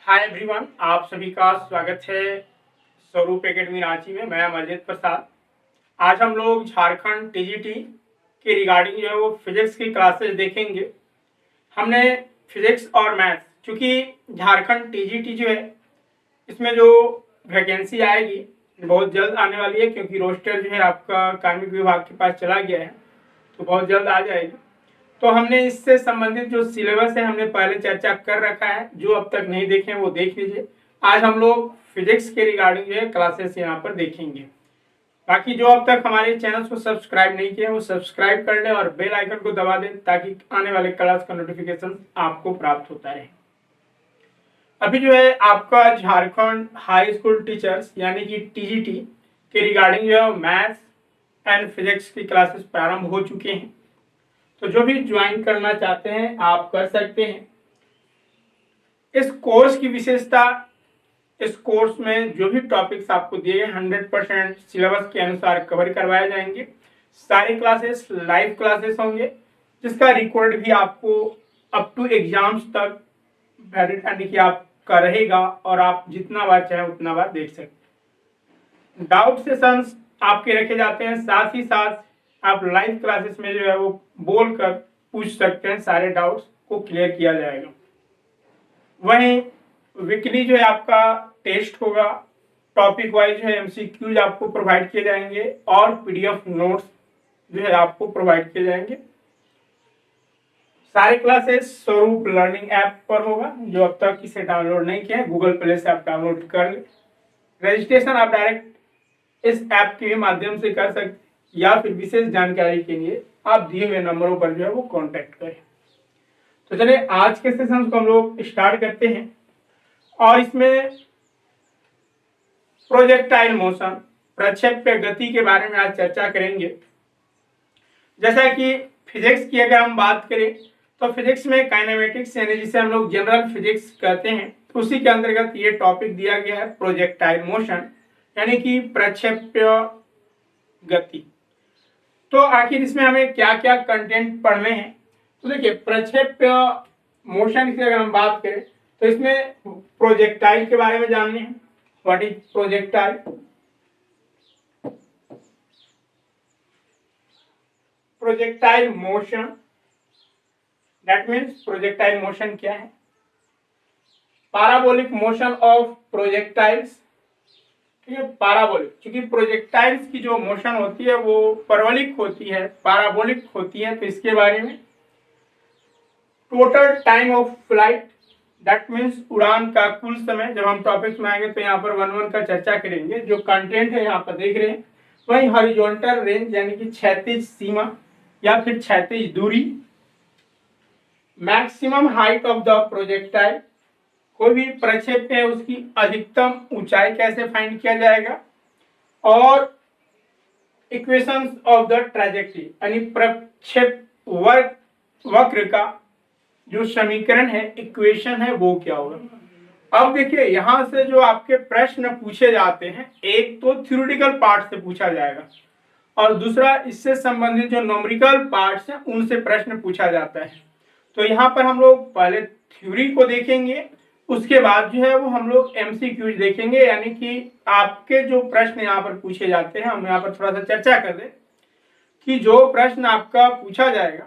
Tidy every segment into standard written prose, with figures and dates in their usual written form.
Hi everyone, आप सभी का स्वागत है स्वरूप एकेडमी रांची में। मैं अमरजीत प्रसाद। आज हम लोग झारखंड टीजीटी के रिगार्डिंग जो है वो फिजिक्स की क्लासेस देखेंगे। हमने फिजिक्स और मैथ्स, चूँकि झारखंड टीजीटी जो है इसमें जो वैकेंसी आएगी बहुत जल्द आने वाली है, क्योंकि रोस्टर जो है आपका कार्मिक विभाग के पास चला गया है, तो बहुत जल्द आ जाएगी। तो हमने इससे संबंधित जो सिलेबस है हमने पहले चर्चा कर रखा है। जो अब तक नहीं देखे वो देख लीजिए। आज हम लोग फिजिक्स के रिगार्डिंग जो है क्लासेस यहाँ पर देखेंगे। बाकी जो अब तक हमारे चैनल को सब्सक्राइब नहीं किए वो सब्सक्राइब कर लें और बेल आइकन को दबा दें, ताकि आने वाले क्लास का नोटिफिकेशन आपको प्राप्त होता रहे। अभी जो है आपका झारखंड हाई स्कूल टीचर्स यानी कि टीजीटी के रिगार्डिंग जो है मैथ्स एंड फिजिक्स की क्लासेस प्रारंभ हो चुके हैं। तो जो भी ज्वाइन करना चाहते हैं आप कर सकते हैं। इस कोर्स की विशेषता, इस कोर्स में जो भी टॉपिक्स आपको दिए गए 100% सिलेबस के अनुसार कवर करवाए जाएंगे। सारे क्लासेस लाइव क्लासेस होंगे, जिसका रिकॉर्ड भी आपको अप टू एग्जाम्स तक वैलिड यानी कि आपका रहेगा, और आप जितना बार चाहे उतना बार देख सकते हैं। डाउट सेशंस आपके रखे जाते हैं, साथ ही साथ आप लाइव क्लासेस में जो है वो बोलकर पूछ सकते हैं, सारे डाउट्स को क्लियर किया जाएगा। वहीं वीकली जो है आपका टेस्ट होगा, टॉपिक वाइज जो है एमसीक्यूज आपको प्रोवाइड किए जाएंगे और पीडीएफ नोट्स जो है आपको प्रोवाइड किए जाएंगे। सारे क्लासेस स्वरूप लर्निंग ऐप पर होगा। जो अब तक इसे डाउनलोड नहीं किया है, गूगल प्ले से आप डाउनलोड कर लें। रजिस्ट्रेशन आप डायरेक्ट इस ऐप के माध्यम से कर सकते, या फिर विशेष जानकारी के लिए आप दिए हुए नंबरों पर जो है वो कांटेक्ट करें। तो चलिए आज के सेशन को हम लोग स्टार्ट करते हैं, और इसमें प्रोजेक्टाइल मोशन, प्रक्षेप्य गति के बारे में आज चर्चा करेंगे। जैसा कि फिजिक्स की अगर हम बात करें तो फिजिक्स में काइनेमेटिक्स यानी जिसे हम लोग जनरल फिजिक्स कहते हैं, तो उसी के अंतर्गत ये टॉपिक दिया गया है प्रोजेक्टाइल मोशन यानी कि प्रक्षेप्य गति। तो आखिर इसमें हमें क्या क्या कंटेंट पढ़ने हैं। तो देखिए, प्रक्षेप्य मोशन की अगर हम बात करें तो इसमें प्रोजेक्टाइल के बारे में जानने हैं। What is projectile? Projectile motion, that means projectile motion क्या है। पैराबोलिक मोशन ऑफ प्रोजेक्टाइल्स, ठीक है। पैराबोलिक, क्योंकि प्रोजेक्टाइल्स की जो मोशन होती है वो परवलिक होती है, पैराबोलिक होती है। तो इसके बारे में total time of flight, that means उड़ान का कुल समय। जब हम टॉपिक्स में आएंगे तो यहाँ पर 1-1 का चर्चा करेंगे। जो कंटेंट है यहाँ पर देख रहे हैं, वही हॉरिजॉन्टल रेंज यानी कि क्षैतिज सीमा या फिर क्षैतिज दूरी। Maximum height of the projectile, कोई भी प्रक्षेप्य है उसकी अधिकतम ऊंचाई कैसे फाइंड किया जाएगा। और इक्वेशंस ऑफ द ट्रैजेक्टरी यानी प्रक्षेप वक्र का जो समीकरण है, इक्वेशन है, वो क्या होगा। अब देखिए, यहां से जो आपके प्रश्न पूछे जाते हैं, एक तो थ्योरेटिकल पार्ट से पूछा जाएगा और दूसरा इससे संबंधित जो न्यूमेरिकल पार्ट्स हैं उनसे प्रश्न पूछा जाता है। तो यहाँ पर हम लोग पहले थ्योरी को देखेंगे, उसके बाद जो है वो हम लोग एमसीक्यूज देखेंगे, यानी कि आपके जो प्रश्न यहाँ पर पूछे जाते हैं। हम यहाँ पर थोड़ा सा चर्चा कर दें कि जो प्रश्न आपका पूछा जाएगा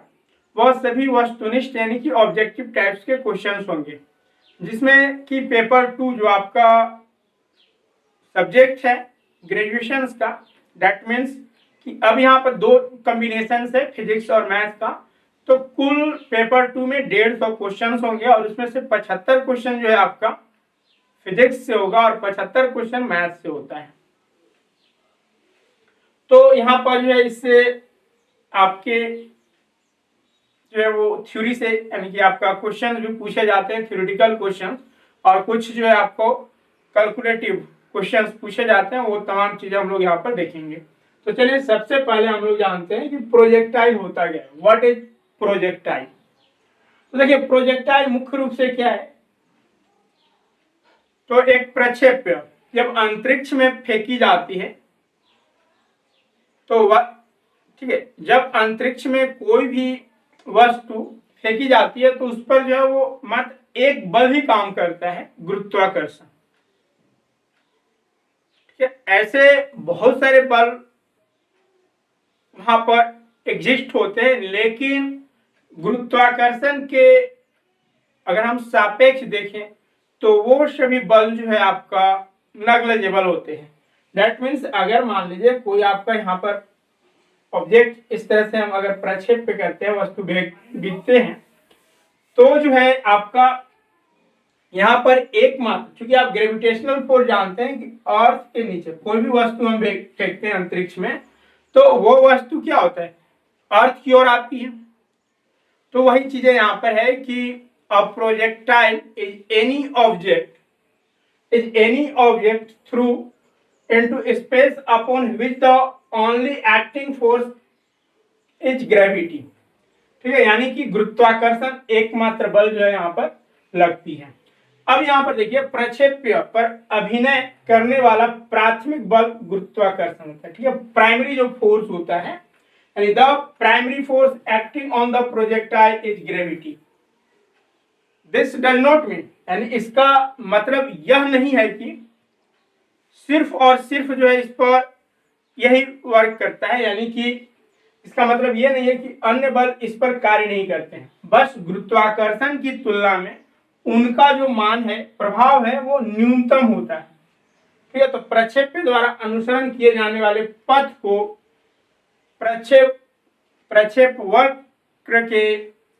वह सभी वस्तुनिष्ठ यानी कि ऑब्जेक्टिव टाइप्स के क्वेश्चंस होंगे, जिसमें कि पेपर 2 जो आपका सब्जेक्ट है ग्रेजुएशन का, दैट मीन्स कि अब यहाँ पर 2 कॉम्बिनेशन है फिजिक्स और मैथ्स का। तो कुल पेपर 2 में 150 क्वेश्चन होंगे, और उसमें से 75 क्वेश्चन जो है आपका फिजिक्स से होगा और 75 क्वेश्चन मैथ्स से होता है। तो यहाँ पर जो है इससे आपके जो है वो थ्योरी से यानी कि आपका क्वेश्चन भी पूछे जाते हैं, थ्योरेटिकल क्वेश्चन, और कुछ जो है आपको कैलकुलेटिव क्वेश्चंस पूछे जाते हैं। वो तमाम चीजें हम लोग यहाँ पर देखेंगे। तो चलिए सबसे पहले हम लोग जानते हैं कि प्रोजेक्टाइल होता क्या है। What is projectile? तो देखिए, प्रोजेक्टाइल मुख्य रूप से क्या है, तो एक प्रक्षेप्य जब अंतरिक्ष में फेंकी जाती है तो वह, ठीक है, जब अंतरिक्ष में कोई भी वस्तु फेंकी जाती है तो उस पर जो है वो मात्र एक बल ही काम करता है, गुरुत्वाकर्षण। ठीक है, ऐसे बहुत सारे बल वहां पर एग्जिस्ट होते हैं, लेकिन गुरुत्वाकर्षण के अगर हम सापेक्ष देखें तो वो सभी बल जो है आपका नेग्लिजिबल होते हैं। दैट मीन्स अगर मान लीजिए कोई आपका यहाँ पर ऑब्जेक्ट इस तरह से हम अगर प्रक्षेप पे करते हैं, वस्तु बिकते हैं, तो जो है आपका यहाँ पर एकमात्र, क्योंकि आप ग्रेविटेशनल फोर्स जानते हैं कि अर्थ के नीचे कोई भी वस्तु हम फेंकते हैं अंतरिक्ष में, तो वो वस्तु क्या होता है, अर्थ की ओर आती है। तो वही चीजें यहाँ पर है कि a projectile is any object through into space upon which the only acting force is gravity. ठीक है, यानी कि गुरुत्वाकर्षण एकमात्र बल जो है यहाँ पर लगती है। अब यहाँ पर देखिए, प्रक्षेप्य पर अभिनय करने वाला प्राथमिक बल गुरुत्वाकर्षण होता है। ठीक है, प्राइमरी जो फोर्स होता है, यानी the primary force acting on the projectile is gravity. This does not mean, यानी इसका मतलब यह नहीं है कि सिर्फ और सिर्फ जो है इस पर यही वर्क करता है, यानी कि इसका मतलब यह नहीं है कि अन्य बल इस पर कार्य नहीं करते हैं, बस गुरुत्वाकर्षण की तुलना में उनका जो मान है, प्रभाव है, वो न्यूनतम होता है। ठीक है, तो प्रक्षेप्य द्वारा अनुसरण किए जाने वाले पथ को प्रक्षेप वक्र के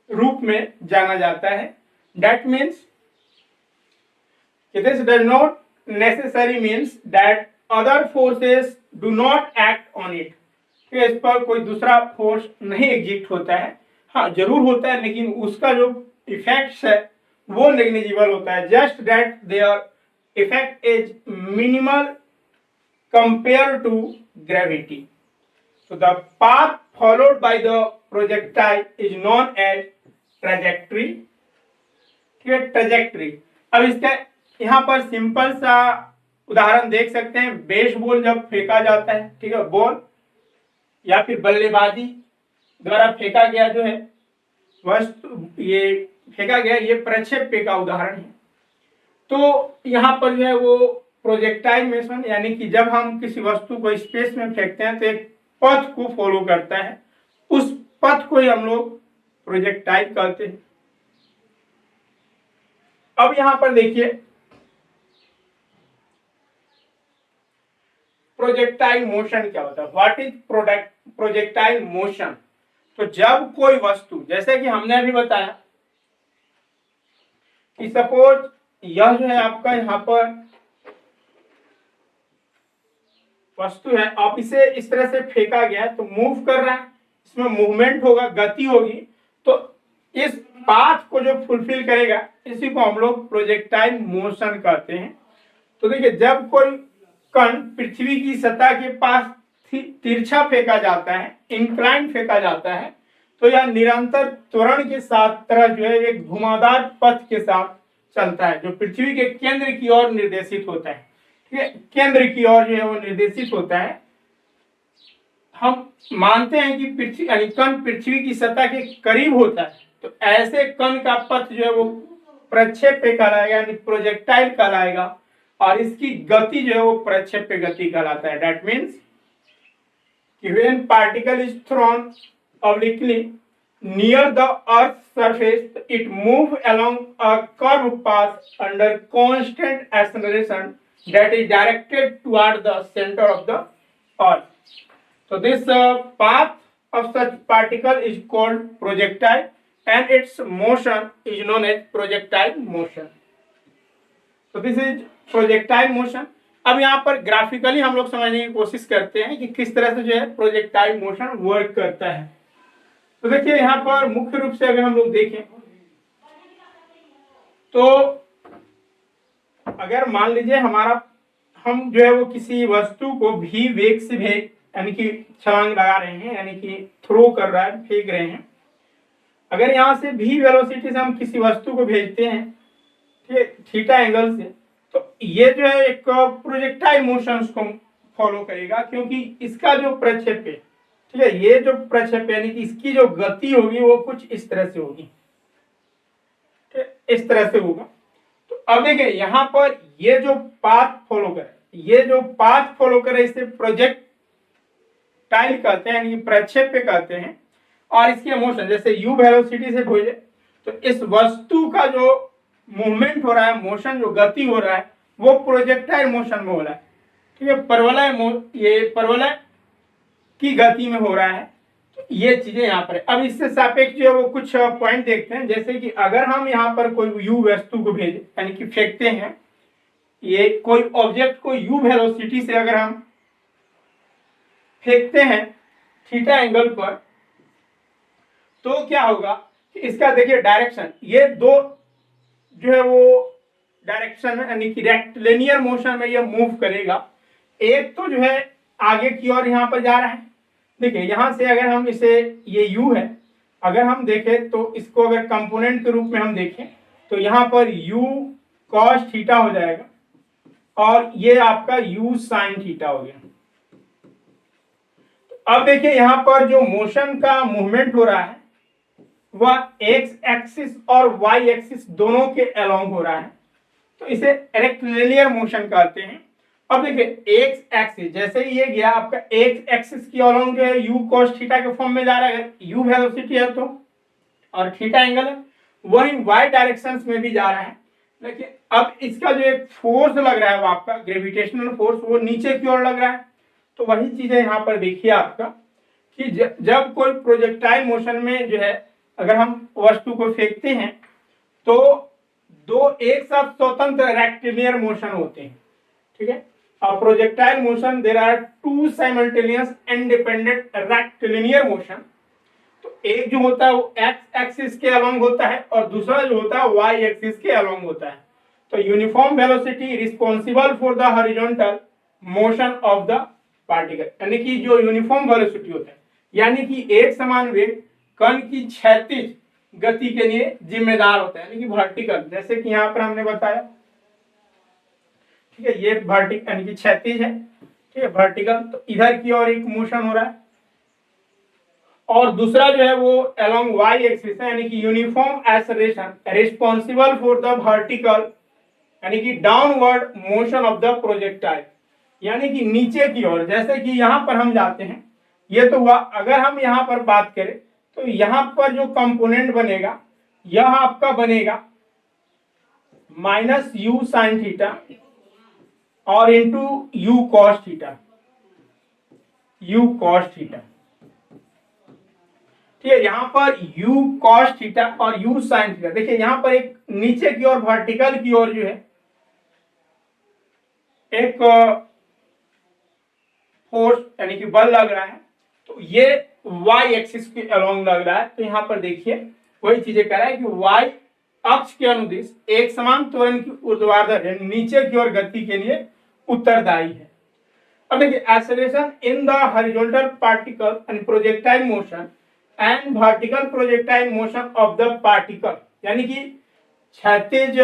रूप में जाना जाता है। That means this does not necessarily means that other forces do not act on it। इस पर कोई दूसरा फोर्स नहीं एग्जिस्ट होता है, हाँ जरूर होता है, लेकिन उसका जो इफेक्ट्स है वो नेग्लिजिबल होता है। Just that their effect is minimal compare to gravity. So the path followed by the projectile is known as trajectory। ठीक है, ट्रेजेक्ट्री। अब इसका यहाँ पर सिंपल सा उदाहरण देख सकते हैं। बेसबॉल जब फेंका जाता है, ठीक है, बॉल या फिर बल्लेबाजी द्वारा फेंका गया जो है वस्तु, ये फेंका गया, ये प्रक्षेप्य का उदाहरण है। तो यहाँ पर जो है वो प्रोजेक्टाइल मोशन, यानी कि जब हम किसी वस्तु को स्पेस में फेंकते हैं तो एक पथ को फॉलो करता है, उस पथ को ही हम लोग प्रोजेक्टाइल कहते हैं। अब यहां पर देखिए, प्रोजेक्टाइल मोशन क्या होता है, व्हाट इज प्रोजेक्टाइल मोशन। तो जब कोई वस्तु, जैसे कि हमने अभी बताया कि सपोज यह जो है आपका यहाँ पर वस्तु है, आप इसे इस तरह से फेंका गया है तो मूव कर रहा है, इसमें मूवमेंट होगा, गति होगी, तो इस पाथ को जो फुलफिल करेगा इसी को हम लोग प्रोजेक्टाइल मोशन कहते हैं। तो देखिए, जब कोई कण पृथ्वी की सतह के पास तिरछा फेंका जाता है, इंक्लाइन फेंका जाता है, तो यह निरंतर त्वरण के साथ तरह जो है एक घुमावदार पथ के साथ चलता है, जो पृथ्वी के केंद्र की ओर निर्देशित होता है। ठीक है, केंद्र की ओर जो है वो निर्देशित होता है। हम मानते हैं कि पृथ्वी यानी कण पृथ्वी की सतह के करीब होता है, तो ऐसे कण का पथ जो है वो प्रक्षेप्य कहलाएगा, यानी प्रोजेक्टाइल कहलाएगा, और इसकी गति जो है वो प्रक्षेप्य गति कहलाता है। दैट मीन्स कि when particle is throne obliquely near the earth's surface, it moves along a curved path under constant acceleration that is directed toward the center of the earth. So this path of such particle is called projectile and its motion is known as projectile motion. So this is projectile motion. अब यहाँ पर graphically हम लोग समझने की कोशिश करते हैं कि किस तरह से जो है प्रोजेक्टाइल मोशन वर्क करता है। तो देखिए, यहाँ पर मुख्य रूप से अगर हम लोग देखें तो अगर मान लीजिए हम जो है वो किसी वस्तु को भी वेग से यानी कि छलांग लगा रहे हैं, यानी कि थ्रो कर रहा है, फेंक रहे हैं। अगर यहाँ से भी वेलोसिटी से हम किसी वस्तु को भेजते हैं, ठीक है, थीटा एंगल से, तो ये जो है एक प्रोजेक्टाइल मोशन को फॉलो करेगा, क्योंकि इसका जो प्रक्षेप्य, ठीक है, ये जो प्रक्षेप्य यानी कि इसकी जो गति होगी वो कुछ इस तरह से होगी। ठीक, इस तरह से होगा। तो अब देखिए यहाँ पर ये जो पाथ फॉलो करे इसे प्रोजेक्टाइल कहते हैं, यानी प्रक्षेप्य कहते हैं। और इसके मोशन जैसे u वेलोसिटी से भेजे तो इस वस्तु का जो मूवमेंट हो रहा है, मोशन जो गति हो रहा है, वो प्रोजेक्टाइल मोशन में हो रहा है। ठीक है, परवलय की गति में हो रहा है। तो ये चीजें यहाँ पर है। अब इससे सापेक्ष जो है वो कुछ पॉइंट देखते हैं, जैसे कि अगर हम यहाँ पर कोई यू वस्तु को भेजे यानी कि फेंकते हैं, ये कोई ऑब्जेक्ट को यू वेलोसिटी से अगर हम फेंकते हैं थीटा एंगल पर, तो क्या होगा कि इसका देखिए डायरेक्शन, ये दो जो है वो डायरेक्शन यानी कि रेक्टिलिनियर मोशन में ये मूव करेगा। एक तो जो है आगे की ओर यहाँ पर जा रहा है। देखिए यहां से अगर हम इसे, ये u है, अगर हम देखें तो इसको अगर कंपोनेंट के रूप में हम देखें तो यहाँ पर u cos थीटा हो जाएगा और ये आपका u sin थीटा हो गया। तो अब देखिए यहाँ पर जो मोशन का मूवमेंट हो रहा है वह x एक्सिस और y एक्सिस दोनों के अलोंग हो रहा है, तो इसे रेक्टिलिनियर मोशन कहते हैं। अब देखिए x एक्सिस, जैसे ही ये गया आपका x एक्सिस की अलोंग जो है u cos थीटा के फॉर्म में जा रहा है, अगर u वेलोसिटी है तो, और थीटा एंगल है, वही y डायरेक्शंस में भी जा रहा है। देखिए अब इसका जो एक फोर्स लग रहा है वो आपका ग्रेविटेशनल फोर्स, वो नीचे की ओर लग रहा है। तो वही चीजें यहाँ पर देखिए आपका कि जब कोई प्रोजेक्टाइल मोशन में जो है अगर हम वस्तु को फेंकते हैं तो दो एक साथ स्वतंत्र रेक्टिलिनियर मोशन होते हैं। ठीक है, projectile motion there are two simultaneous independent rectilinear motion. तो एक जो होता है वो x एक्सिस के अलोंग होता है और दूसरा जो होता है y एक्सिस के अलोंग होता है। तो uniform velocity responsible for the horizontal motion of the particle, यानी कि जो यूनिफॉर्म वेलोसिटी होता है, यानी कि एक समान वेग कण की क्षैतिज गति के लिए जिम्मेदार होता है, यानी कि वर्टिकल, जैसे कि यहाँ पर हमने बताया। ठीक है, ये वर्टिकल यानी कि क्षैतिज है, ठीक है, वर्टिकल, तो इधर की ओर एक मोशन हो रहा है, और दूसरा जो है वो अलोंग वाई एक्सिस है, यानी कि uniform acceleration responsible for the vertical यानी कि downward motion of the projectile, यानी कि नीचे की ओर। जैसे कि यहाँ पर हम जाते हैं, ये तो हुआ। अगर हम यहाँ पर बात करें तो यहाँ पर जो कंपोनेंट बनेगा यह आपका बनेगा माइनस यू साइन थीटा और इंटू यू कॉस थीटा, ठीक है। यहाँ पर u cos थीटा और u sin थीटा, देखिए यहाँ पर एक नीचे की ओर वर्टिकल की ओर जो है एक फोर्स यानी कि बल लग रहा है, तो ये y एक्सिस के अलोंग लग रहा है। तो यहाँ पर देखिए वही चीजें कह रहा है कि y अक्ष के अनुदिश एक समान त्वरण की ऊर्ध्वाधर नीचे की ओर गति के लिए उत्तरदायी है। अब देखिए acceleration in the horizontal particle and projectile motion and vertical projectile motion of the particle, यानी कि क्षैतिज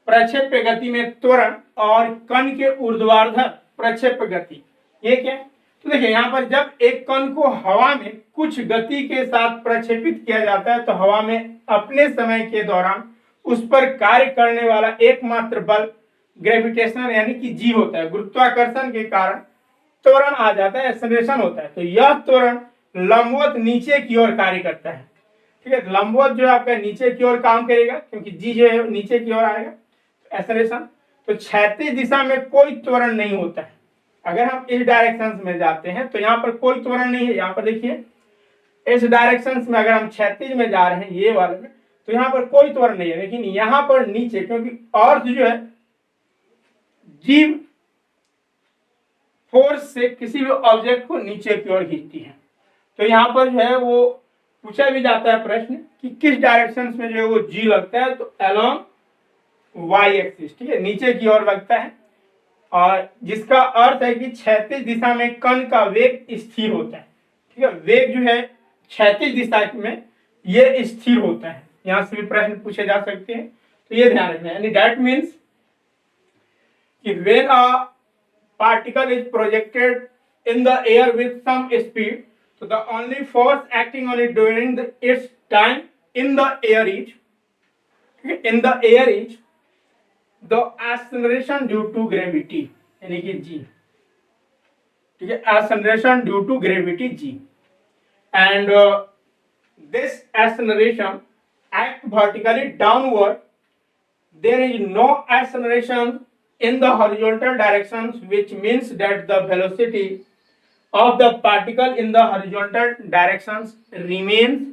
प्रक्षेप्य गति में त्वरण और कण के ऊर्ध्वाधर प्रक्षेप्य गति, ये क्या है? तो देखिए यहाँ पर जब एक कण को हवा में कुछ गति के साथ प्रक्षेपित किया जाता है तो हवा में अपने समय के दौरान उस पर कार्य करने वाला एकमात्र बल ग्रेविटेशनल यानी कि जी होता है। गुरुत्वाकर्षण के कारण त्वरण आ जाता है, एक्सेलरेशन होता है। तो यह त्वरण लंबवत नीचे की ओर कार्य करता है, ठीक है। लंबवत जो है आपका नीचे की ओर काम करेगा क्योंकि जी जो है नीचे की ओर आएगा, एक्सेलरेशन। तो क्षैतिज दिशा में कोई त्वरण नहीं होता है। अगर हम इस डायरेक्शन में जाते हैं तो यहाँ पर कोई त्वरण नहीं है। यहाँ पर देखिए इस डायरेक्शन में अगर हम क्षैतिज में जा रहे हैं ये वाले में, तो यहाँ पर कोई त्वरण नहीं है। लेकिन यहाँ पर नीचे, क्योंकि अर्थ जो है जीव फोर्स से किसी भी ऑब्जेक्ट को नीचे की ओर खींचती है, तो यहाँ पर जो है वो पूछा भी जाता है प्रश्न कि किस डायरेक्शन में जो है वो जी लगता है, तो अलोंग वाई एक्सिस, ठीक है, नीचे की ओर लगता है। और जिसका अर्थ है कि क्षैतिज दिशा में कण का वेग स्थिर होता है, ठीक है। वेग जो है क्षैतिज दिशा में ये स्थिर होता है। यहाँ से भी प्रश्न पूछे जा सकते हैं, तो ये ध्यान रखना है। यानी दैट मीन्स कि when a particle is projected in the air with some speed, so the only force acting on it during its time in the air is in the air is the acceleration due to gravity, यानी कि जी, ठीक है, acceleration due to gravity G, and this acceleration act vertically downward. There is no acceleration in the horizontal direction, which means that the velocity of the particle in the horizontal directions remains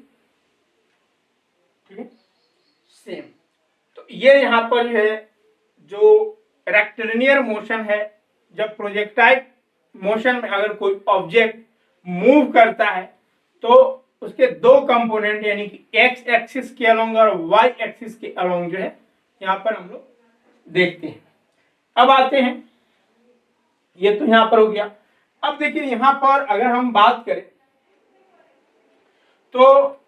same. तो ये यहाँ पर जो है जो rectilinear motion है, जब projectile motion में अगर कोई ऑब्जेक्ट मूव करता है तो उसके दो कंपोनेंट यानी कि एक्स एक्सिस के अलोंग और वाई एक्सिस के अलोंग जो है यहाँ पर हम लोग देखते हैं। अब आते हैं, ये तो यहाँ पर हो गया। अब देखिए यहाँ पर अगर हम बात करें तो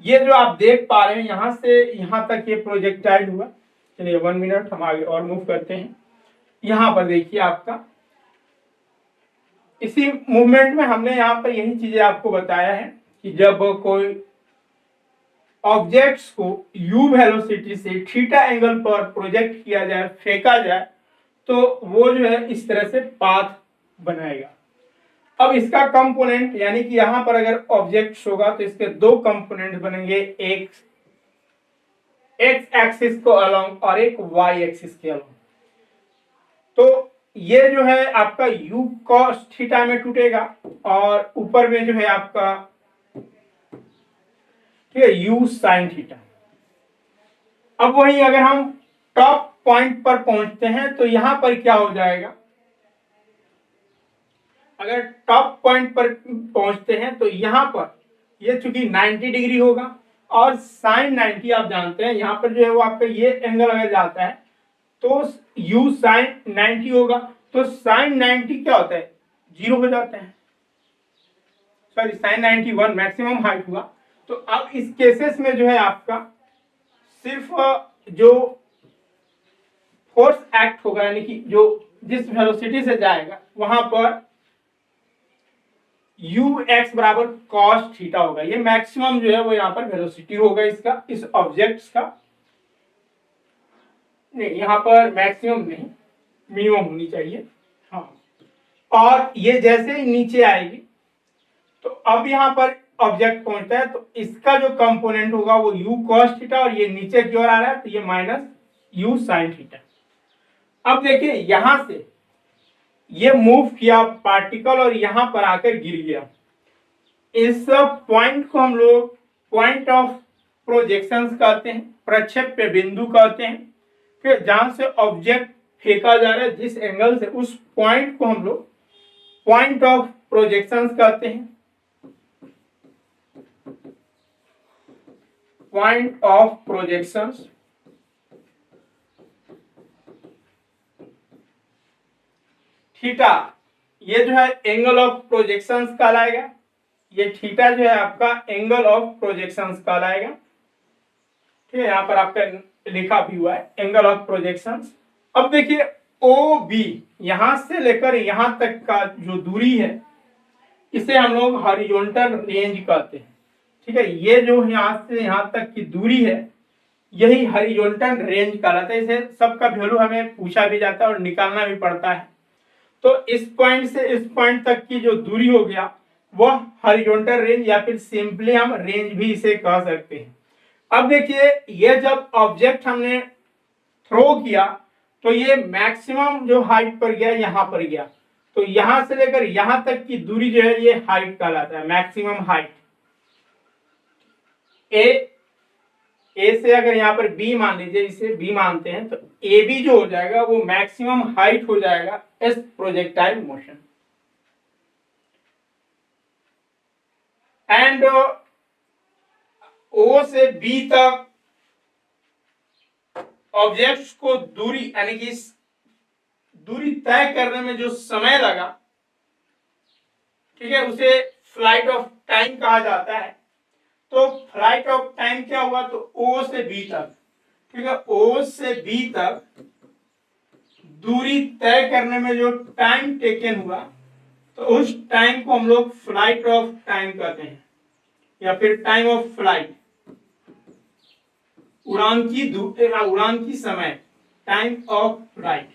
ये जो आप देख पा रहे हैं यहां से यहां तक ये प्रोजेक्टाइल हुआ। चलिए 1 मिनट हम आगे और मूव करते हैं। यहां पर देखिए आपका इसी मूवमेंट में हमने यहाँ पर यही चीजें आपको बताया है कि जब कोई ऑब्जेक्ट्स को u वेलोसिटी से थीटा एंगल पर प्रोजेक्ट किया जाए, फेंका जाए, तो वो जो है इस तरह से पाथ बनाएगा। अब इसका कंपोनेंट यानी कि यहां पर अगर ऑब्जेक्ट होगा तो इसके दो कंपोनेंट बनेंगे, एक एक्स एक्सिस को अलोंग और एक वाई एक्सिस के अलोंग। तो ये जो है आपका u cos थीटा में टूटेगा और ऊपर में जो है आपका ठीक है u sin थीटा। अब वही अगर हम टॉप पॉइंट पर पहुंचते हैं तो यहां पर क्या हो जाएगा, अगर टॉप पॉइंट पर पहुंचते हैं तो यहां पर ये चूंकि 90 डिग्री होगा और साइन 90 आप जानते हैं यहां पर जो है वो आपका ये एंगल अगर जाता है तो u साइन 90 होगा, तो साइन 90 क्या होता है, जीरो हो जाता है, सॉरी साइन 91 मैक्सिमम हाइट हुआ। तो अब इस केसेस में जो है आपका सिर्फ जो फोर्स एक्ट होगा यानी कि जो जिस वेलोसिटी से जाएगा वहां पर ux बराबर cos थीटा होगा। ये मैक्सिमम जो है वो यहाँ पर वेलोसिटी होगा इसका, इस ऑब्जेक्ट्स का, नहीं यहाँ पर मैक्सिमम नहीं मिनिमम होनी चाहिए, हाँ। और ये जैसे ही नीचे आएगी तो अब यहाँ पर ऑब्जेक्ट पहुंचता है तो इसका जो कंपोनेंट होगा वो u cos थीटा और ये नीचे की ओर आ रहा है तो ये माइनस u sin थीटा। अब देखिए यहां से ये मूव किया पार्टिकल और यहां पर आकर गिर गया। इस पॉइंट को हम लोग पॉइंट ऑफ प्रोजेक्शंस कहते हैं, प्रक्षेप्य बिंदु कहते हैं। फिर जहां से ऑब्जेक्ट फेंका जा रहा है जिस एंगल से, उस पॉइंट को हम लोग पॉइंट ऑफ प्रोजेक्शंस कहते हैं, पॉइंट ऑफ प्रोजेक्शंस। थीटा ये जो है एंगल ऑफ प्रोजेक्शंस कहलाएगा, ये थीटा जो है आपका एंगल ऑफ प्रोजेक्शंस कहलाएगा, ठीक है, यहाँ पर आपका लिखा भी हुआ है एंगल ऑफ प्रोजेक्शंस। अब देखिए ओ बी यहां से लेकर यहां तक का जो दूरी है इसे हम लोग हॉरिजॉन्टल रेंज कहते हैं, ठीक है। ये जो यहां से यहां तक की दूरी है यही हॉरिजॉन्टल रेंज कहलाता है। इसे सबका वैल्यू हमें पूछा भी जाता है और निकालना भी पड़ता है। तो इस पॉइंट से इस पॉइंट तक की जो दूरी हो गया वह हॉरिजॉन्टल रेंज या फिर सिंपली हम रेंज भी इसे कह सकते हैं। अब देखिए ये जब ऑब्जेक्ट हमने थ्रो किया तो ये मैक्सिमम जो हाइट पर गया यहां पर गया, तो यहां से लेकर यहां तक की दूरी जो है ये हाइट कहलाता है, मैक्सिमम हाइट। ए से अगर यहाँ पर बी मान लीजिए, इसे बी मानते हैं, तो ए बी जो हो जाएगा वो मैक्सिमम हाइट हो जाएगा इस प्रोजेक्टाइल मोशन। एंड ओ से बी तक ऑब्जेक्ट्स को दूरी यानी कि दूरी तय करने में जो समय लगा, ठीक है, उसे फ्लाइट ऑफ टाइम कहा जाता है। तो फ्लाइट ऑफ टाइम क्या हुआ, तो ओ से बी तक, ठीक है, ओ से बी तक दूरी तय करने में जो टाइम टेकन हुआ तो उस टाइम को हम लोग फ्लाइट ऑफ टाइम कहते हैं या फिर टाइम ऑफ फ्लाइट। उड़ान की समय, टाइम ऑफ फ्लाइट।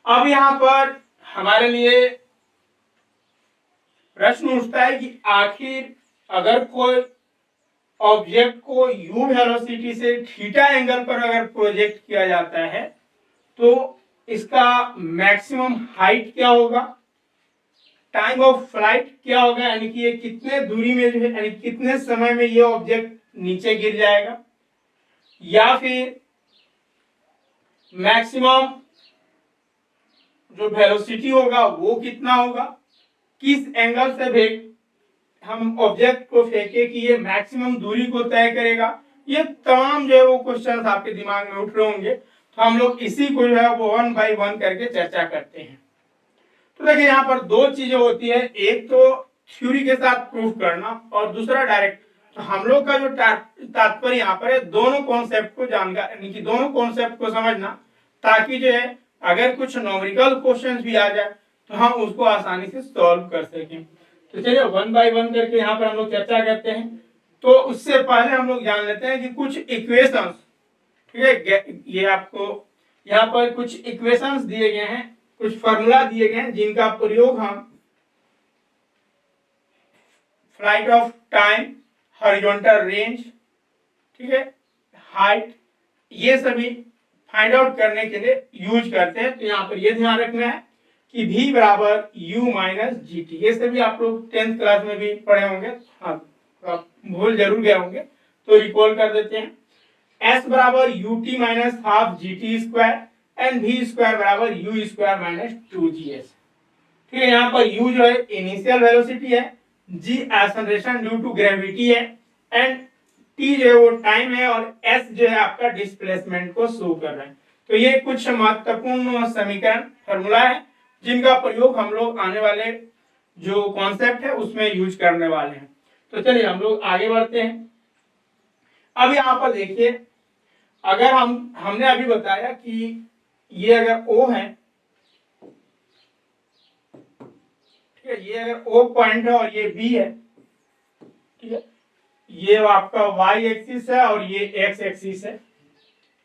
अब यहां पर हमारे लिए प्रश्न उठता है कि आखिर अगर कोई ऑब्जेक्ट को u वेलोसिटी से थीटा एंगल पर अगर प्रोजेक्ट किया जाता है तो इसका मैक्सिमम हाइट क्या होगा, टाइम ऑफ फ्लाइट क्या होगा, यानी कि ये कितने दूरी में जो है, यानी कितने समय में ये ऑब्जेक्ट नीचे गिर जाएगा, या फिर मैक्सिमम जो वेलोसिटी होगा वो कितना होगा, किस एंगल से हम ऑब्जेक्ट को फेंके कि ये मैक्सिमम दूरी को तय करेगा। ये तमाम जो है वो क्वेश्चन आपके दिमाग में उठ रहे होंगे, तो हम लोग इसी को जो है वो 1 बाय 1 करके चर्चा करते हैं। तो देखिए यहाँ पर दो चीजें होती है, एक तो थ्योरी के साथ प्रूफ करना और दूसरा डायरेक्ट। तो हम लोग का जो तात्पर्य यहाँ पर है दोनों कॉन्सेप्ट को जानकर, यानी कि दोनों कॉन्सेप्ट को समझना, ताकि जो है अगर कुछ न्यूमेरिकल क्वेश्चंस भी आ जाए तो हम उसको आसानी से सॉल्व कर सकें। तो चलिए 1 बाय 1 करके यहाँ पर हम लोग चर्चा करते हैं। तो उससे पहले हम लोग जान लेते हैं कि कुछ इक्वेशंस, ठीक है, ये आपको यहाँ पर कुछ इक्वेशंस दिए गए हैं, कुछ फॉर्मूला दिए गए हैं जिनका प्रयोग हम flight of time, horizontal range, ठीक है, हाइट, ये सभी फाइंड आउट करने के लिए यूज करते हैं। तो यहाँ पर ये ध्यान रखना है कि v बराबर u माइनस जी टी, ये सभी आप लोग 10th क्लास में भी पढ़े होंगे, हाँ आप भूल जरूर गए होंगे तो रिकॉल कर देते हैं। s बराबर u t minus half g t square and v square बराबर u स्क्वायर माइनस 2gs। ठीक है, यहाँ पर u जो है इनिशियल वेलोसिटी है, g acceleration due to gravity है, एंड t जो है वो टाइम है, और s जो है आपका डिस्प्लेसमेंट को शो कर रहा है। तो ये कुछ महत्वपूर्ण समीकरण फॉर्मूला है जिनका प्रयोग हम लोग आने वाले जो कॉन्सेप्ट है उसमें यूज करने वाले हैं। तो चलिए हम लोग आगे बढ़ते हैं। अब यहाँ पर देखिए, अगर हमने अभी बताया कि ये अगर O है, ठीक है, ये अगर O पॉइंट है और ये B है, ठीक है, ये आपका y एक्सिस है और ये x एक्सिस है।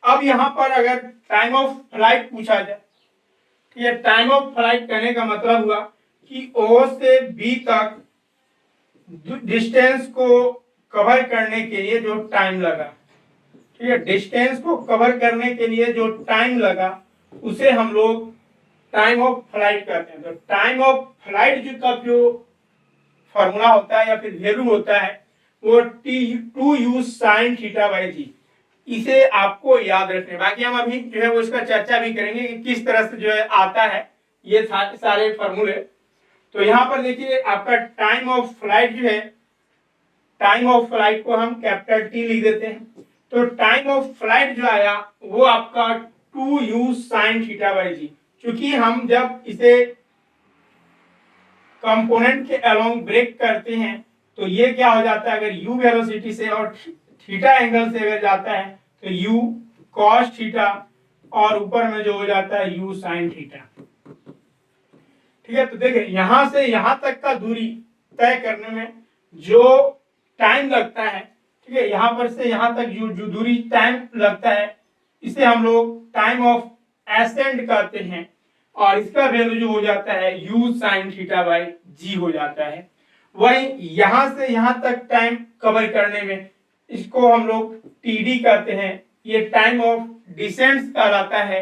अब यहाँ पर अगर टाइम ऑफ फ्लाइट पूछा जाए, ये टाइम ऑफ फ्लाइट कहने का मतलब हुआ कि O से B तक डिस्टेंस को कवर करने के लिए जो टाइम लगा, ठीक है, डिस्टेंस को कवर करने के लिए जो टाइम लगा उसे हम लोग टाइम ऑफ फ्लाइट कहते हैं। तो टाइम ऑफ फ्लाइट का जो फॉर्मूला होता है या फिर वैल्यू होता है वो T2u sin थीटा बाई जी। इसे आपको याद रखने, बाकी हम अभी जो है वो इसका चर्चा भी करेंगे कि किस तरह से जो है आता है ये सारे फॉर्मूले। तो यहाँ पर देखिए आपका टाइम ऑफ फ्लाइट जो है, टाइम ऑफ फ्लाइट को हम कैपिटल T लिख देते हैं। तो टाइम ऑफ फ्लाइट जो आया वो आपका 2u sin थीटा बाई जी। क्योंकि हम जब इसे कंपोनेंट के अलोंग ब्रेक करते हैं तो ये क्या हो जाता है, अगर u वेलोसिटी से और थीटा एंगल से अगर जाता है तो u cos थीटा और ऊपर में जो हो जाता है u sin थीटा। ठीक है, तो देखिए यहां से यहां तक का दूरी तय करने में जो टाइम लगता है, ठीक है, यहां पर से यहां तक जो दूरी टाइम लगता है इसे हम लोग टाइम ऑफ एसेंड कहते हैं, और इसका वैल्यू जो हो जाता है u sin थीटा बाई जी हो जाता है। वही यहां से यहां तक टाइम कवर करने में इसको हम लोग टीडी कहते हैं, ये टाइम ऑफ डिसेंट कहलाता है।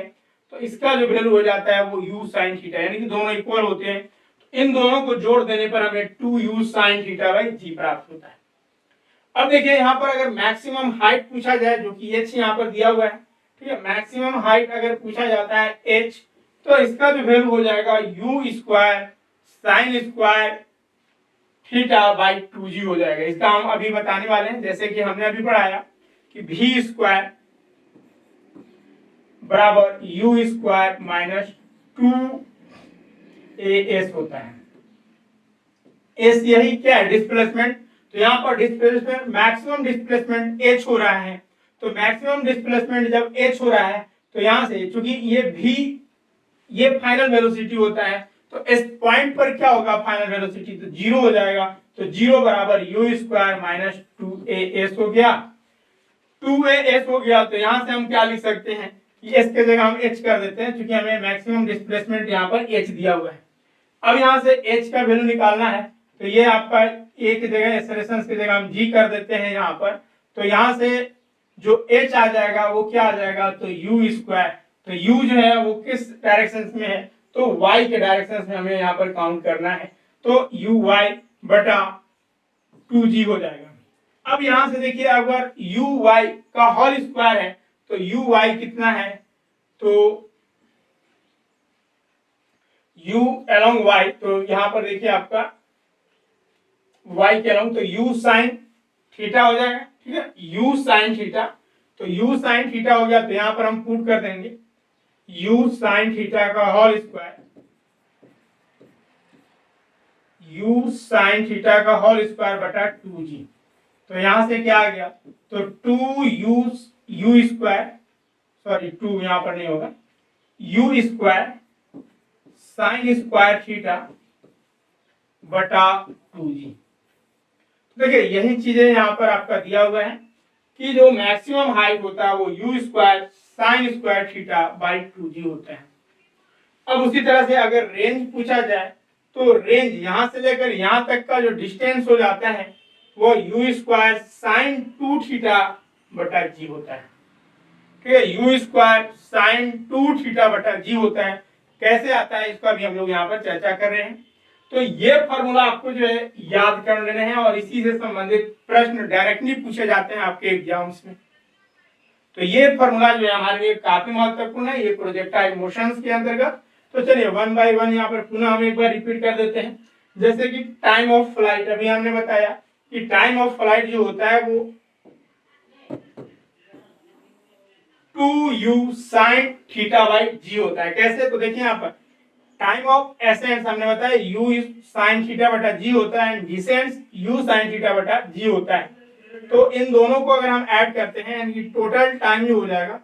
तो इसका जो वैल्यू हो जाता है वो u sin थीटा, यानी कि दोनों इक्वल होते हैं। तो इन दोनों को जोड़ देने पर हमें 2u sin थीटा बाई जी प्राप्त होता है। अब देखिए यहाँ पर अगर मैक्सिमम हाइट पूछा जाए, जो कि h यहाँ पर दिया हुआ है, ठीक है, मैक्सिमम हाइट अगर पूछा जाता है h, तो इसका जो वैल्यू हो जाएगा u square sine square theta by 2g हो जाएगा। इसका हम अभी बताने वाले हैं, जैसे कि हमने अभी पढ़ाया कि v स्क्वायर बराबर u स्क्वायर माइनस 2as होता है। s यही क्या है, डिस्प्लेसमेंट। तो यहाँ पर डिस्प्लेसमेंट, मैक्सिमम डिस्प्लेसमेंट h हो रहा है। तो मैक्सिमम डिस्प्लेसमेंट जब h हो रहा है तो यहाँ से चूंकि ये v ये फाइनल वेलोसिटी होता है, तो इस पॉइंट पर क्या होगा फाइनल वेलोसिटी, तो 0 हो जाएगा। तो 0 बराबर यू स्क्वायर माइनस 2as हो गया। 2as हो गया तो यहां से हम क्या लिख सकते हैं कि s के जगह हम h कर देते हैं, क्योंकि हमें मैक्सिमम डिस्प्लेसमेंट यहाँ पर h दिया हुआ है। अब यहाँ से h का वैल्यू निकालना है, तो ये आपका a की जगह एक्सेलरेशन की जगह हम g कर देते हैं यहाँ पर। तो यहाँ से जो h आ जाएगा वो क्या आ जाएगा, तो u स्क्वायर। तो u जो है वो किस डायरेक्शन में है, तो y के डायरेक्शन में हमें यहाँ पर काउंट करना है, तो uy बटा 2g हो जाएगा। अब यहां से देखिए अगर uy का होल स्क्वायर है तो uy कितना है, तो u along y, तो यहां पर देखिए आपका y के along तो u साइन थीटा हो जाएगा, ठीक है, u साइन थीटा। तो u साइन थीटा हो गया तो यहां पर हम पुट कर देंगे u साइन थीटा का whole square, u sine theta का होल स्क्वायर बटा 2g। तो यहां से क्या आ गया, तो 2u स्क्वायर, सॉरी 2 यहां पर नहीं होगा, u square sine square theta बटा 2g। देखिए यही चीजें यहाँ पर आपका दिया हुआ है कि जो मैक्सिमम हाइट होता है वो u square sine square theta by 2g होता है। अब उसी तरह से अगर रेंज पूछा जाए तो रेंज यहां से लेकर यहां तक का जो डिस्टेंस हो जाता है वो u स्क्वायर साइन 2 थीटा बटा g होता है, ठीक है, u स्क्वायर साइन 2 थीटा बटा g होता है। कैसे आता है इसका भी हम लोग यहाँ पर चर्चा कर रहे हैं। तो ये फॉर्मूला आपको जो है याद कर लेने हैं और इसी से संबंधित प्रश्न डायरेक्टली पूछे जाते हैं आपके एग्जाम्स में। तो ये फॉर्मूला जो है हमारे लिए काफी महत्वपूर्ण है, ये प्रोजेक्टाइल मोशंस के अंतर्गत। तो चलिए 1 बाय 1 यहाँ पर पुनः हम एक बार रिपीट कर देते हैं। जैसे कि टाइम ऑफ फ्लाइट, अभी हमने बताया कि टाइम ऑफ फ्लाइट जो होता है वो 2u sine theta by g होता है। कैसे, तो देखिए यहाँ पर टाइम ऑफ एसेंस हमने बताया u साइन थीटा बटा g होता है, डिसेंस u साइन थीटा बटा g होता है। तो इन दोनों को अगर हम ऐड करते हैं यानी कि टोटल टाइम जो हो जाएगा,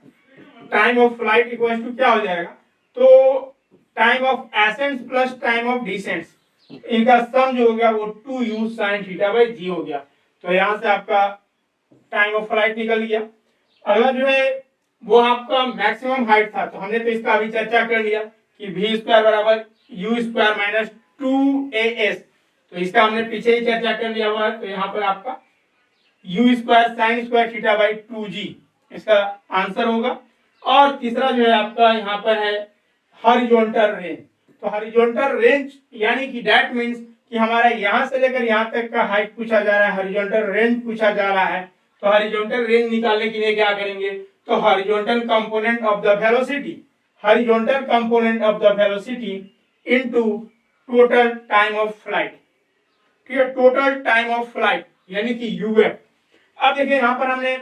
time of flight equal to क्या हो जाएगा, तो time of ascent plus time of descent, इनका सम जो हो गया वो 2u sine theta by g हो गया। तो यहां से आपका टाइम ऑफ फ्लाइट निकल गया। अगला जो है वो आपका मैक्सिमम हाइट था, तो हमने तो इसका अभी चर्चा कर लिया कि v स्क्वायर बराबर u स्क्वायर माइनस 2as, तो इसका हमने पीछे ही चर्चा कर लिया हुआ है। तो यहाँ पर आपका u square sine square theta by 2g इसका आंसर होगा। और तीसरा जो है आपका यहाँ पर है हॉरिजॉन्टल रेंज। तो हॉरिजॉन्टल रेंज यानी कि दैट मींस कि हमारा यहाँ से लेकर यहाँ तक का हाइट पूछा जा रहा है, हॉरिजॉन्टल रेंज पूछा जा रहा है। तो हॉरिजॉन्टल रेंज निकालने के लिए क्या करेंगे, तो horizontal component of the velocity, horizontal component of the velocity into total time of flight, ठीक है, टोटल टाइम ऑफ फ्लाइट यानी कि uf। अब देखिए यहाँ पर हमने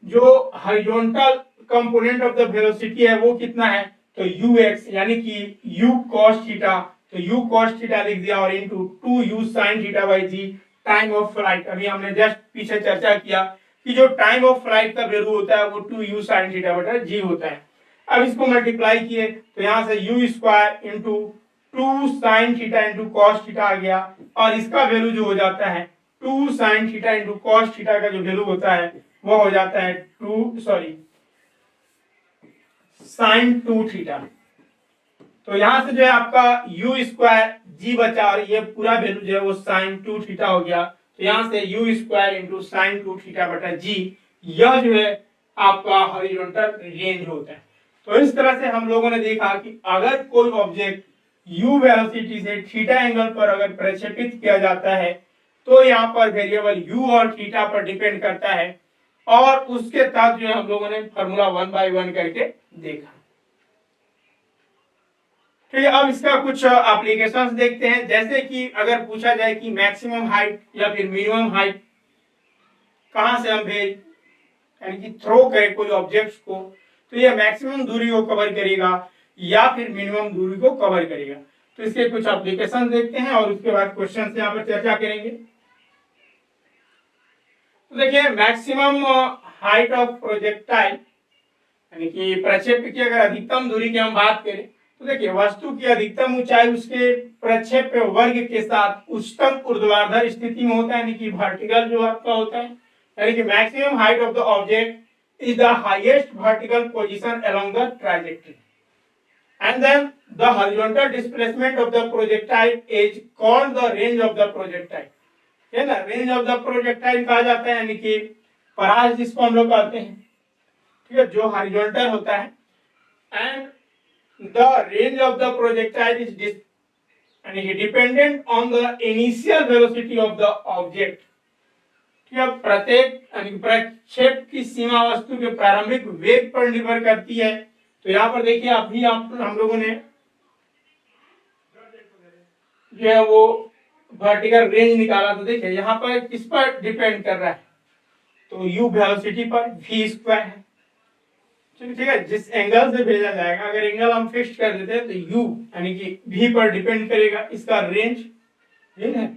जो horizontal component of the velocity है वो कितना है, तो ux यानी कि u cos थीटा, तो u cos थीटा लिख दिया और into 2u sin theta by g time of flight. अभी हमने जस्ट पीछे चर्चा किया कि जो टाइम ऑफ फ्लाइट का वैल्यू होता है वो 2u sin थीटा बटा g होता है। अब इसको मल्टीप्लाई किए तो यहाँ से u square into 2 sin theta into cos theta आ गया और इसका वैल्यू जो हो जाता है 2 sin theta into cos theta का जो वैल्यू होता है वो हो जाता है sin 2 थीटा। तो यहां से जो है आपका u स्क्वायर g बचा और ये पूरा वैल्यू जो है वो sin 2 थीटा हो गया। तो यहां से u square into sin 2 theta बटा g, यह जो है आपका हॉरिजॉन्टल रेंज होता है। तो इस तरह से हम लोगों ने देखा कि अगर कोई ऑब्जेक्ट u वेलोसिटी से थीटा एंगल पर अगर प्रक्षेपित किया जाता है तो यहाँ पर वेरिएबल u और थीटा पर डिपेंड करता है, और उसके साथ जो है हम लोगों ने फॉर्मूला 1 बाय 1 करके देखा। ठीक है, अब इसका कुछ एप्लीकेशंस देखते हैं। जैसे कि अगर पूछा जाए कि मैक्सिमम हाइट या फिर मिनिमम हाइट कहां से हम भेज यानी कि थ्रो करें कोई ऑब्जेक्ट्स को, तो यह मैक्सिमम दूरी को कवर करेगा या फिर मिनिमम दूरी को कवर करेगा। तो इसके कुछ एप्लीकेशन देखते हैं और उसके बाद क्वेश्चन यहाँ पर चर्चा करेंगे। तो देखिए मैक्सिमम हाइट ऑफ प्रोजेक्टाइल यानी कि प्रक्षेप की अगर अधिकतम दूरी की हम बात करें तो देखिए वस्तु की अधिकतम ऊंचाई उसके प्रक्षेप वर्ग के साथ उच्चतम ऊर्ध्वाधर स्थिति में होता है, यानी कि वर्टिकल जो आपका होता है, यानी कि maximum height of the object is the highest vertical position along the trajectory and then the horizontal displacement of the projectile is called the range of the projectile, है ना। रेंज ऑफ द प्रोजेक्टाइल कहा जाता है, यानी कि परास जिसको हम लोग कहते हैं, ठीक है, जो हॉरिजॉन्टल होता है। And the range of the projectile is यानी कि dependent on the initial velocity of the object, ठीक है। प्रत्येक यानी प्रक्षेप की सीमा वस्तु के प्रारंभिक वेग पर निर्भर करती है। तो यहाँ पर देखिए अभी हम लोगों ने जो है वो वर्टिकल रेंज निकाला, तो देखिए यहाँ पर किस पर डिपेंड कर रहा है, तो u वेलोसिटी पर v स्क्वायर है, ठीक है, जिस एंगल से भेजा जाएगा। अगर एंगल हम फिक्स कर देते हैं तो u यानी कि v पर डिपेंड करेगा इसका रेंज, ठीक है।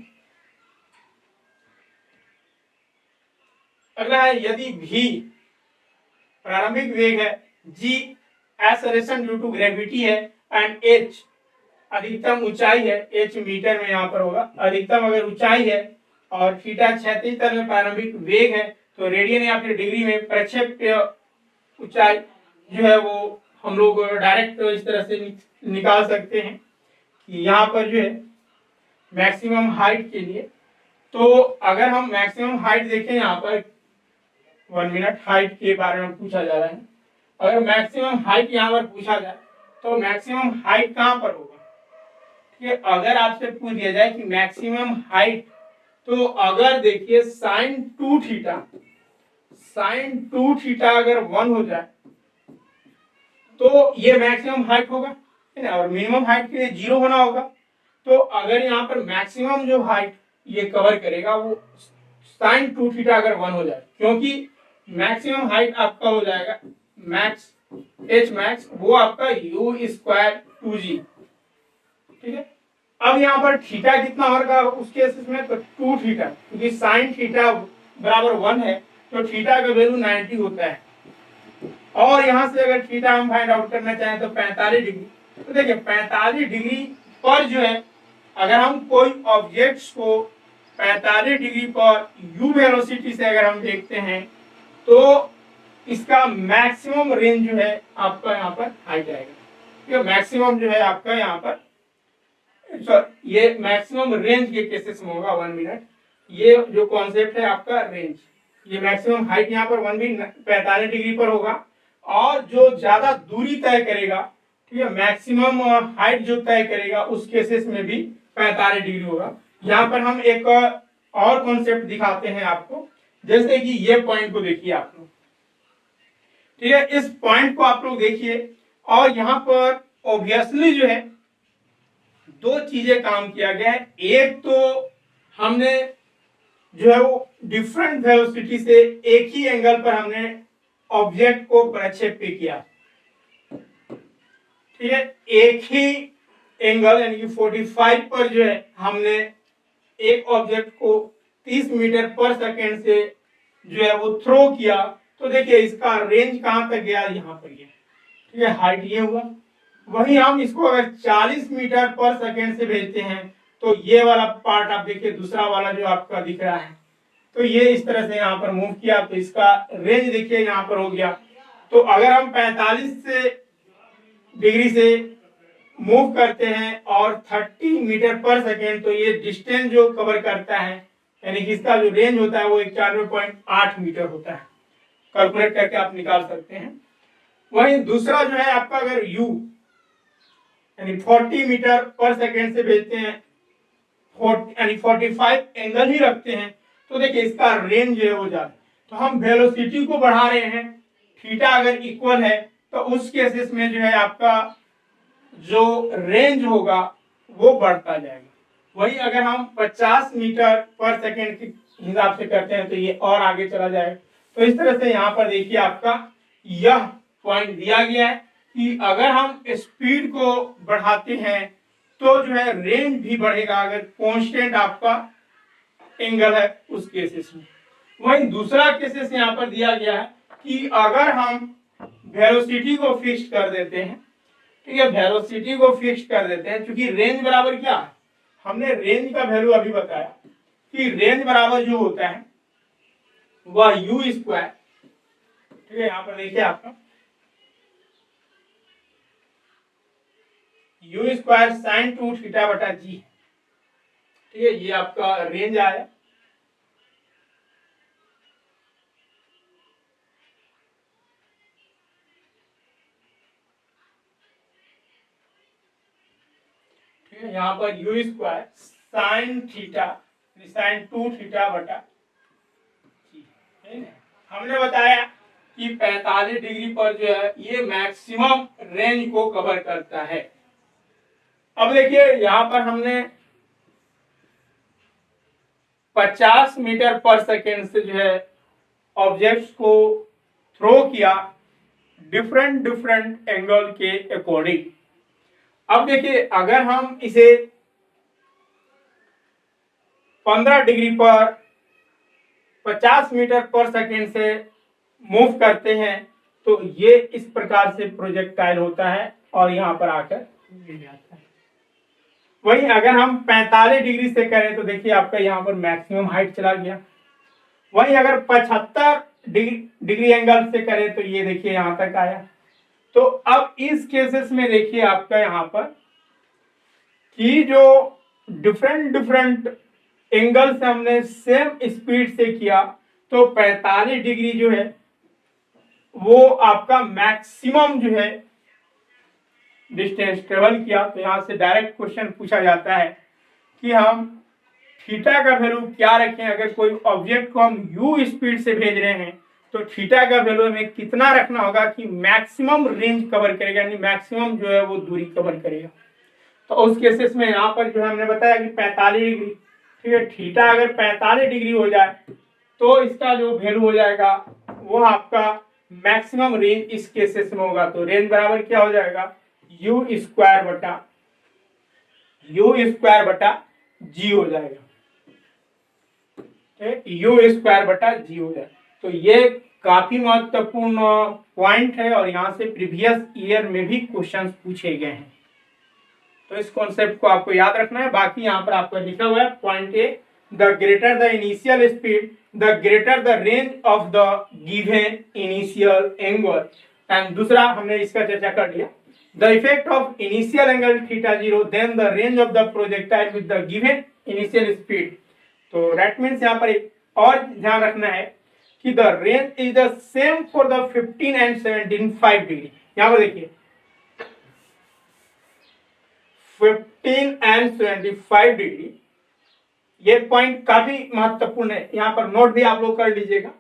अगला है यदि v प्रारंभिक वेग है, g acceleration due to gravity है, एंड h अधिकतम ऊंचाई है, h मीटर में यहाँ पर होगा, अधिकतम अगर ऊंचाई है, और थीटा क्षैतिज तल में प्रारंभिक वेग है, तो रेडियन या फिर डिग्री में प्रक्षेप ऊंचाई जो है वो हम लोग डायरेक्ट इस तरह से निकाल सकते हैं कि यहाँ पर जो है मैक्सिमम हाइट के लिए। तो अगर हम मैक्सिमम हाइट देखें, यहाँ पर 1 मिनट हाइट के बारे में पूछा जा रहा है। अगर मैक्सिमम हाइट यहाँ पर पूछा जाए तो मैक्सिमम हाइट कहाँ पर होगा, ठीक है। अगर आपसे पूछ दिया जाए कि मैक्सिमम हाइट, तो अगर देखिए साइन 2 थीटा अगर 1 हो जाए तो ये मैक्सिमम हाइट होगा, है ना, और मिनिमम हाइट के लिए 0 होना होगा। तो अगर यहाँ पर मैक्सिमम जो हाइट ये कवर करेगा वो साइन 2 थीटा अगर 1 हो जाए, क्योंकि मैक्सिमम हाइट आपका हो जाएगा मैक्स एच मैक्स, वो आपका u स्क्वायर 2g, ठीक है। अब यहाँ पर थीटा कितना होगा उस केस में, तो 2 थीटा, क्योंकि साइन थीटा बराबर 1 है तो थीटा का वैल्यू 90 होता है। और यहाँ से अगर थीटा हम फाइंड आउट करना चाहें तो 45 डिग्री, तो देखिए 45 डिग्री पर जो है अगर हम कोई ऑब्जेक्ट्स को 45 डिग्री पर u वेलोसिटी से अगर हम देखते हैं तो इसका मैक्सिमम रेंज जो है आपका यहाँ पर आ जाएगा। ये मैक्सिमम जो है आपका यहाँ पर, ये मैक्सिमम रेंज के केसेस में होगा। 1 मिनट, ये जो कॉन्सेप्ट है आपका रेंज, ये मैक्सिमम हाइट यहाँ पर 45 डिग्री पर होगा, और जो ज्यादा दूरी तय करेगा, ठीक है, मैक्सिमम हाइट जो तय करेगा उस केसेस में भी 45 डिग्री होगा। यहाँ पर हम एक और कॉन्सेप्ट दिखाते हैं आपको, जैसे कि ये पॉइंट को देखिए आप लोग, ठीक है, इस पॉइंट को आप लोग देखिए, और यहाँ पर ऑब्वियसली जो है 2 चीजें काम किया गया है। एक तो हमने जो है वो डिफरेंट वेलोसिटी से एक ही एंगल पर हमने ऑब्जेक्ट को प्रक्षेप किया, ठीक है, एक ही एंगल यानी कि 45 पर जो है हमने एक ऑब्जेक्ट को 30 मीटर पर सेकेंड से जो है वो थ्रो किया। तो देखिए इसका रेंज कहां तक गया, यहाँ पर गया, ठीक है, हाइट ये हुआ। वहीं हम इसको अगर 40 मीटर पर सेकेंड से भेजते हैं तो ये वाला पार्ट आप देखिए, दूसरा वाला जो आपका दिख रहा है, तो ये इस तरह से यहाँ पर मूव किया, तो इसका रेंज देखिए यहाँ पर हो गया। तो अगर हम 45 डिग्री से मूव करते हैं और 30 मीटर पर सेकेंड, तो ये डिस्टेंस जो कवर करता है, यानी कि इसका जो रेंज होता है वो 91.8 मीटर होता है। कैलकुलेट करके आप निकाल सकते हैं। वहीं दूसरा जो है आपका, अगर u यानी 40 मीटर पर सेकेंड से भेजते हैं, यानी 45 एंगल ही रखते हैं, तो देखिए इसका रेंज जो है वो ज्यादा। तो हम वेलोसिटी को बढ़ा रहे हैं, थीटा अगर इक्वल है तो उस केसेस में जो है आपका जो रेंज होगा वो बढ़ता जाएगा। वही अगर हम 50 मीटर पर सेकेंड के हिसाब से करते हैं तो ये और आगे चला जाएगा। तो इस तरह से यहाँ पर देखिए आपका यह पॉइंट दिया गया है कि अगर हम स्पीड को बढ़ाते हैं तो जो है रेंज भी बढ़ेगा, अगर कांस्टेंट आपका एंगल है उस केसेस में। वहीं दूसरा केसेस यहाँ पर दिया गया है कि अगर हम वेलोसिटी को फिक्स कर देते हैं, ठीक है, वेलोसिटी को फिक्स कर देते हैं, क्योंकि रेंज बराबर क्या है, हमने रेंज का वैल्यू अभी बताया कि रेंज बराबर जो होता है वह यू स्क्वायर, ठीक है, यहाँ पर देखिए आपका यू स्क्वायर साइन 2 थीटा बटा जी, ठीक है, ये आपका रेंज आया। ठीक है, यहाँ पर you square sine theta sine 2 theta बटा जी, ठीक है। हमने बताया कि 45 डिग्री पर जो है ये मैक्सिमम रेंज को कवर करता है। अब देखिए यहाँ पर हमने 50 मीटर पर सेकेंड से जो है ऑब्जेक्ट्स को थ्रो किया डिफरेंट डिफरेंट एंगल के अकॉर्डिंग। अब देखिए अगर हम इसे 15 डिग्री पर 50 मीटर पर सेकेंड से मूव करते हैं तो ये इस प्रकार से प्रोजेक्टाइल होता है और यहाँ पर आकर गिर जाता है। वहीं अगर हम 45 डिग्री से करें तो देखिए आपका यहाँ पर मैक्सिमम हाइट चला गया। वहीं अगर 75 डिग्री एंगल से करें तो ये देखिए यहाँ तक आया। तो अब इस केसेस में देखिए आपका यहाँ पर कि जो डिफरेंट डिफरेंट एंगल से हमने सेम स्पीड से किया तो 45 डिग्री जो है वो आपका मैक्सिमम जो है डिस्टेंस ट्रेवल किया। तो यहाँ से डायरेक्ट क्वेश्चन पूछा जाता है कि हम थीटा का वैल्यू क्या रखें। अगर कोई ऑब्जेक्ट को हम u स्पीड से भेज रहे हैं तो थीटा का वैल्यू हमें कितना रखना होगा कि मैक्सिमम रेंज कवर करेगा, यानी मैक्सिमम जो है वो दूरी कवर करेगा। तो उस केसेस में यहाँ पर जो हमने बताया कि 45 डिग्री, ठीक है, थीटा अगर 45 डिग्री हो जाए तो इसका जो वैल्यू हो जाएगा वो आपका मैक्सिमम रेंज इस केसेस में होगा। तो रेंज बराबर क्या हो जाएगा, यू स्क्वायर बटा जी हो जाएगा, यू स्क्वायर बटा जी हो जाएगा। तो ये काफी महत्वपूर्ण पॉइंट है और यहाँ से प्रीवियस ईयर में भी क्वेश्चंस पूछे गए हैं। तो इस कॉन्सेप्ट को आपको याद रखना है। बाकी यहाँ पर आपको लिखा हुआ है point a, the greater the initial speed the greater the range of the given initial angle. And दूसरा हमने इसका चर्चा कर लिया, the effect of initial angle theta 0 then the range of the projectile with the given initial speed. तो that means यहाँ पर एक और ध्यान रखना है कि the range is the same for the 15 and 75 degree. यहाँ पर देखिए 15 एंड 75 डिग्री, ये पॉइंट काफी महत्वपूर्ण है, यहाँ पर नोट भी आप लोग कर लीजिएगा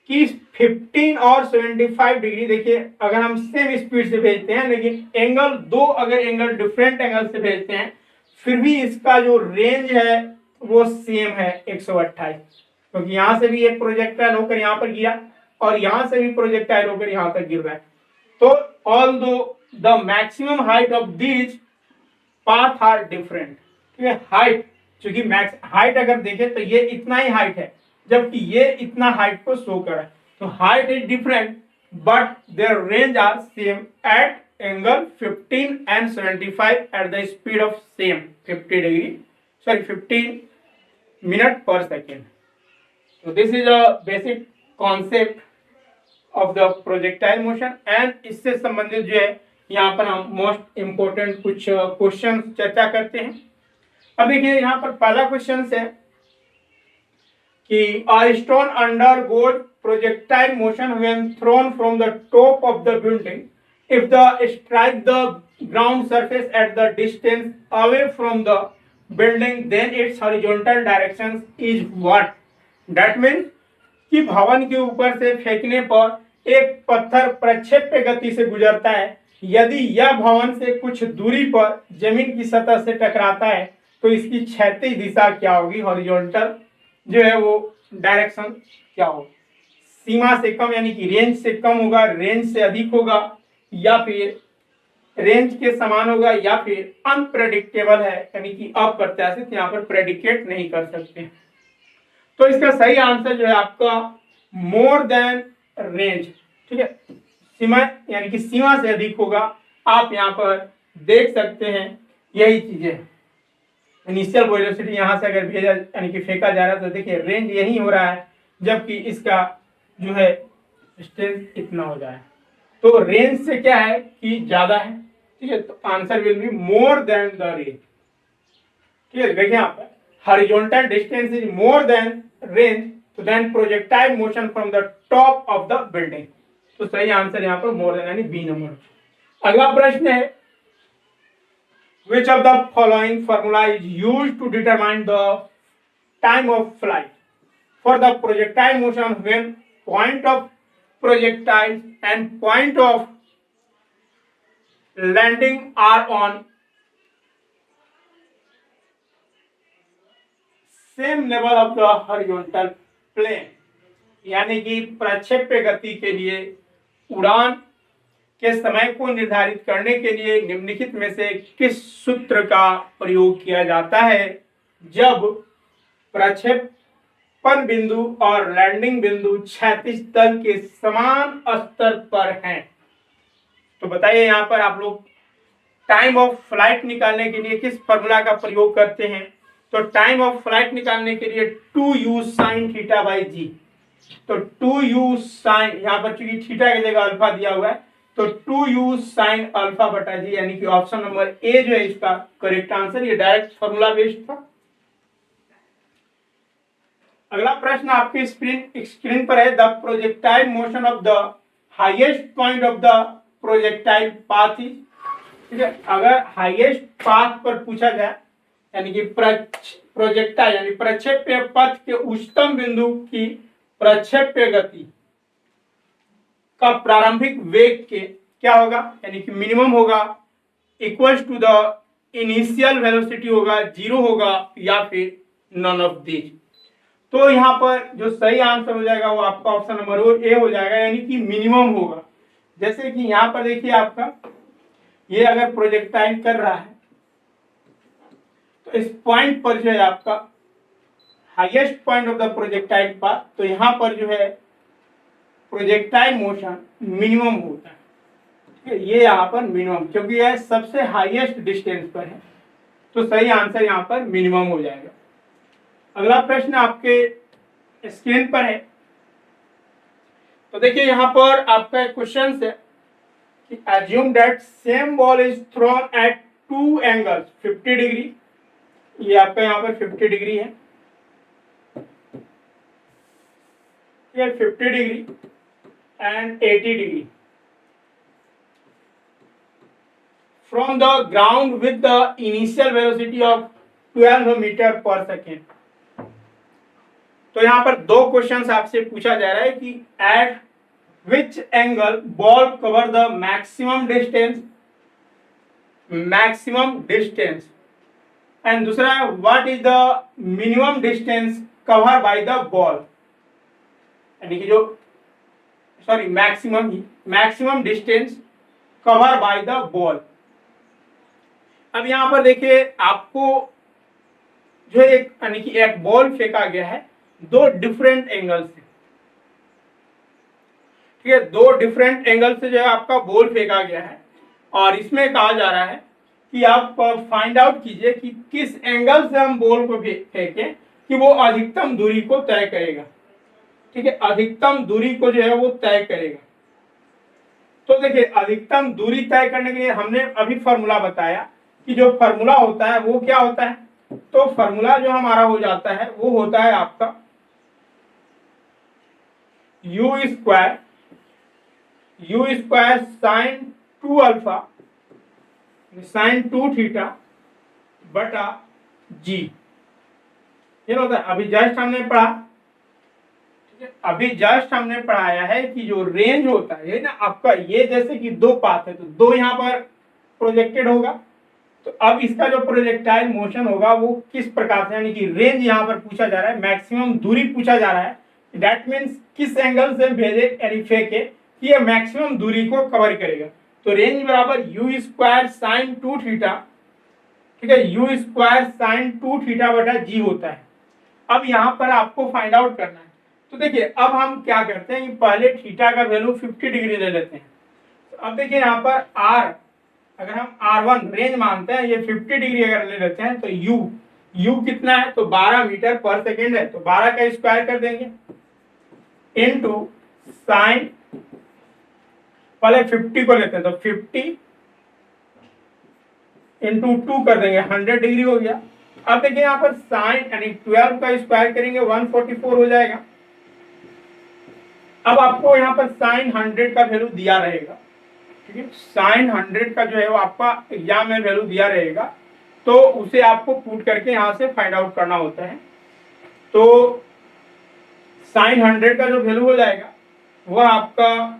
कि 15 और 75 डिग्री देखिए अगर हम सेम स्पीड से भेजते हैं लेकिन एंगल दो अगर एंगल डिफरेंट एंगल से भेजते हैं फिर भी इसका जो रेंज है वो सेम है 128, क्योंकि यहाँ से भी एक प्रोजेक्टाइल होकर यहाँ पर गिरा और यहाँ से भी प्रोजेक्टाइल होकर यहाँ तक गिर रहा है। तो although the maximum height of these path are different, ठीक है, हाइट चूंकि मैक्स हाइट अगर देखें तो ये इतना ही हाइट है जबकि ये इतना हाइट को शो कर रहा है। तो height is different but their range are same at angle 15 and 75 at the speed of same 15 minute per second. तो this is a basic concept of the projectile motion and इससे संबंधित जो है यहाँ पर हम मोस्ट इंपोर्टेंट कुछ question चर्चा करते हैं। अब देखिए यहाँ पर पहला क्वेश्चन है कि a stone undergoes projectile motion when thrown from the top of the building. If the strike the ground surface at the distance away from the building, then its horizontal direction is what? That means कि भवन के ऊपर से फेंकने पर एक पत्थर प्रक्षेप्य गति से गुजरता है, यदि यह भवन से कुछ दूरी पर जमीन की सतह से टकराता है तो इसकी क्षैतिज दिशा क्या होगी, हॉरिजॉन्टल जो है वो डायरेक्शन क्या होगा, सीमा से कम यानी कि रेंज से कम होगा, रेंज से अधिक होगा, या फिर रेंज के समान होगा, या फिर अनप्रेडिक्टेबल है यानी कि अप्रत्याशित, यहाँ पर प्रेडिकेट नहीं कर सकते। तो इसका सही आंसर जो है आपका मोर देन रेंज, ठीक है, सीमा यानी कि सीमा से अधिक होगा, आप यहाँ पर देख सकते हैं यही चीजें। इनिशियल वेलोसिटी यहाँ से अगर भेजा यानी कि फेंका जा रहा है तो देखिए रेंज यही हो रहा है, जबकि इसका जो है डिस्टेंस इतना हो जाए, तो रेंज से क्या है कि ज्यादा है। ठीक है, तो answer will be more than the range. ठीक है, देखिए यहाँ पर horizontal distance is more than range, तो then projectile motion from the top of the building. तो सही आंसर यहाँ पर मोर देन यानी बी नंबर। अगला प्रश्न है which of the following formula is used to determine the time of flight for the projectile motion when point of projectile and point of landing are on same level of the horizontal plane। यानी कि प्रक्षेप्य गति के लिए उड़ान के समय को निर्धारित करने के लिए निम्नलिखित में से किस सूत्र का प्रयोग किया जाता है जब प्रक्षेपण बिंदु और लैंडिंग बिंदु क्षैतिज तल के समान स्तर पर हैं। तो बताइए यहाँ पर आप लोग टाइम ऑफ फ्लाइट निकालने के लिए किस फॉर्मूला का प्रयोग करते हैं। तो टाइम ऑफ फ्लाइट निकालने के लिए 2u sin थीटा बाई जी। तो 2u sin, यहाँ पर चूंकि थीटा की जगह अल्फा दिया हुआ है तो 2u sin अल्फा बटा जी, यानी कि ऑप्शन नंबर ए जो है इसका करेक्ट आंसर। ये डायरेक्ट फॉर्मूला बेस्ड था। अगला प्रश्न आपके स्क्रीन पर है, the projectile motion of the highest point of the projectile path is. ठीक है, अगर हाईएस्ट पाथ पर पूछा जाए यानी कि प्रोजेक्टाइल यानी प्रक्षेप्य पथ के उच्चतम बिंदु की प्रक्षेप्य गति का प्रारंभिक वेग के क्या होगा, यानी कि मिनिमम होगा, equals to the initial velocity होगा, जीरो होगा, या फिर नन ऑफ दीज। तो यहाँ पर जो सही आंसर हो जाएगा वो आपका ऑप्शन नंबर ए हो जाएगा, यानी कि मिनिमम होगा। जैसे कि यहाँ पर देखिए आपका ये अगर प्रोजेक्टाइल कर रहा है तो इस पॉइंट पर जो है आपका highest point of the projectile path, तो यहाँ पर जो है प्रोजेक्टाइल मोशन मिनिमम होता है। ठीक है, ये यहाँ पर मिनिमम, क्योंकि यह सबसे हाईएस्ट डिस्टेंस पर है, तो सही आंसर यहाँ पर मिनिमम हो जाएगा। अगला प्रश्न आपके स्क्रीन पर है, तो देखिए यहाँ पर आपका क्वेश्चन है कि assume that same ball is thrown at two angles 50 degree. ये आपका यहाँ पर 50 डिग्री है, ये 50 degree and 80 degree from the ground with the initial velocity of 12 meter per second। तो यहाँ पर दो क्वेश्चंस आपसे पूछा जा रहा है कि at which angle ball cover the maximum distance and दूसरा what is the minimum distance covered by the ball, यानी कि जो maximum distance cover by the ball. अब यहाँ पर देखिए आपको जो एक यानी कि एक बॉल फेंका गया है दो डिफरेंट एंगल से। ठीक है, दो डिफरेंट एंगल से जो है आपका बॉल फेंका गया है और इसमें कहा जा रहा है कि आप फाइंड आउट कीजिए कि किस एंगल से हम बॉल को फेंकें कि वो अधिकतम दूरी को तय करेगा। ठीक है, अधिकतम दूरी को जो है वो तय करेगा। तो देखिए अधिकतम दूरी तय करने के लिए हमने अभी फॉर्मूला बताया कि जो फॉर्मूला होता है वो क्या होता है। तो फॉर्मूला जो हमारा हो जाता है वो होता है आपका you square sine 2 alpha sign 2 theta बटा जी। ये होता है, अभी जस्ट हमने पढ़ाया है कि जो रेंज होता है ना आपका, ये जैसे कि दो पाथ है तो दो यहाँ पर प्रोजेक्टेड होगा, तो अब इसका जो प्रोजेक्टाइल मोशन होगा वो किस प्रकार से, यानी कि रेंज यहाँ पर पूछा जा रहा है, मैक्सिमम दूरी पूछा जा रहा है। दैट मीन्स किस एंगल से भेजे यानी फेंके कि ये मैक्सिमम दूरी को कवर करेगा। तो रेंज बराबर यू स्क्वायर साइन 2 थीटा। ठीक है, यू स्क्वायर साइन 2 थीटा बटा जी होता है। अब यहाँ पर आपको फाइंड आउट करना है। तो देखिए अब हम क्या करते हैं, पहले थीटा का वैल्यू 50 डिग्री ले लेते हैं। तो अब देखिए यहाँ पर आर अगर हम R1 रेंज मानते हैं, ये 50 डिग्री अगर ले लेते हैं, तो U कितना है, तो 12 मीटर पर सेकेंड है, तो 12 का स्क्वायर कर देंगे इनटू साइन, पहले 50 को लेते हैं, तो 50 इंटू 2 कर देंगे, 100 डिग्री हो गया। अब देखिए यहाँ पर साइन यानी 12 का स्क्वायर करेंगे 144 हो जाएगा। अब आपको यहाँ पर साइन 100 का वैल्यू दिया रहेगा, ठीक है, साइन 100 का जो है वो आपका एग्जाम में वैल्यू दिया रहेगा, तो उसे आपको पुट करके यहाँ से फाइंड आउट करना होता है। तो साइन 100 का जो वैल्यू हो जाएगा वह आपका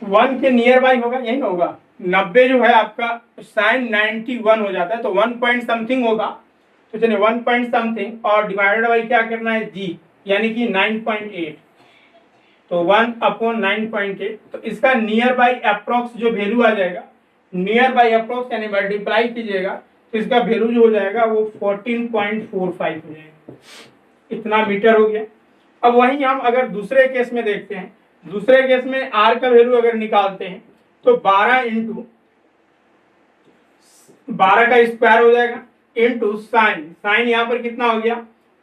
1 के नियर बाई होगा, यही ना होगा। 90 जो है आपका साइन 91 हो जाता है, तो 1 पॉइंट समथिंग होगा, तो चलिए 1 पॉइंट समथिंग और डिवाइडेड बाई क्या करना है जी, यानी कि 9.8, तो 1 अपॉन 9.8, तो इसका नियर बाई अप्रोक्स जो वैल्यू आ जाएगा, नियर बाई अप्रोक्स यानी मल्टीप्लाई कीजिएगा तो इसका वैल्यू जो हो जाएगा वो 14.45 हो जाएगा, इतना मीटर हो गया। अब वहीं हम अगर दूसरे केस में देखते हैं, दूसरे केस में R का वैल्यू अगर निकालते हैं तो 12 इंटू 12 का स्क्वायर हो जाएगा इंटू साइन, साइन यहाँ पर कितना हो गया,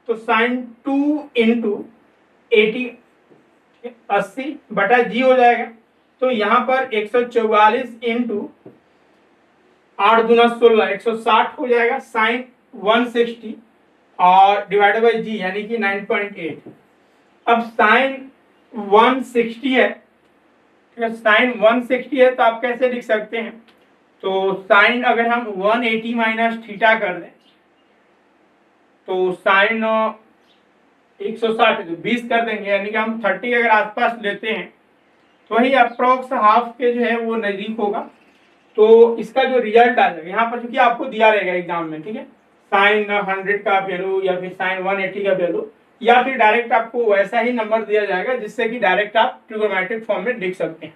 तो साइन 2 इंटू 80 बटा जी हो जाएगा, तो यहाँ पर 144 इंटू 8 दूना 16 160 हो जाएगा, साइन 160 और डिवाइडेड बाई जी यानी कि 9.8। अब साइन 160 है, ठीक है, साइन 160 है, तो आप कैसे लिख सकते हैं, तो साइन अगर हम 180 माइनस थीटा कर दें तो साइन 160 तो 20 कर देंगे, यानी कि हम 30 अगर आसपास लेते हैं तो वही अप्रोक्स हाफ के जो है वो नजदीक होगा। तो इसका जो रिजल्ट आ जाएगा यहाँ पर, चूंकि आपको दिया रहेगा एग्जाम में, ठीक है, साइन 100 का वैल्यू या फिर साइन 180 का वैल्यू, या फिर डायरेक्ट आपको वैसा ही नंबर दिया जाएगा जिससे कि डायरेक्ट आप ट्रिगोनोमेट्रिक फॉर्म में लिख सकते हैं।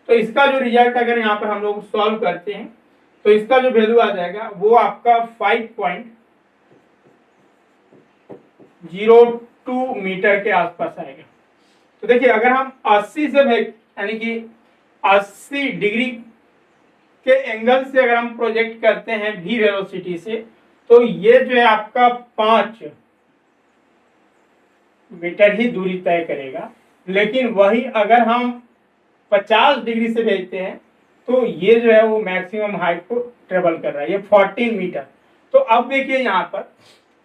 तो इसका जो रिजल्ट अगर यहाँ पर हम लोग सॉल्व करते हैं तो इसका जो वैल्यू आ जाएगा वो आपका 5.02 मीटर के आसपास आएगा। तो देखिए अगर हम 80 से यानी कि 80 डिग्री के एंगल से अगर हम प्रोजेक्ट करते हैं v वेलोसिटी से, तो ये जो है आपका 5 मीटर ही दूरी तय करेगा। लेकिन वही अगर हम 50 डिग्री से भेजते हैं तो ये जो है वो मैक्सिमम हाइट को ट्रेवल कर रहा है, ये 14 मीटर। तो अब देखिए यहाँ पर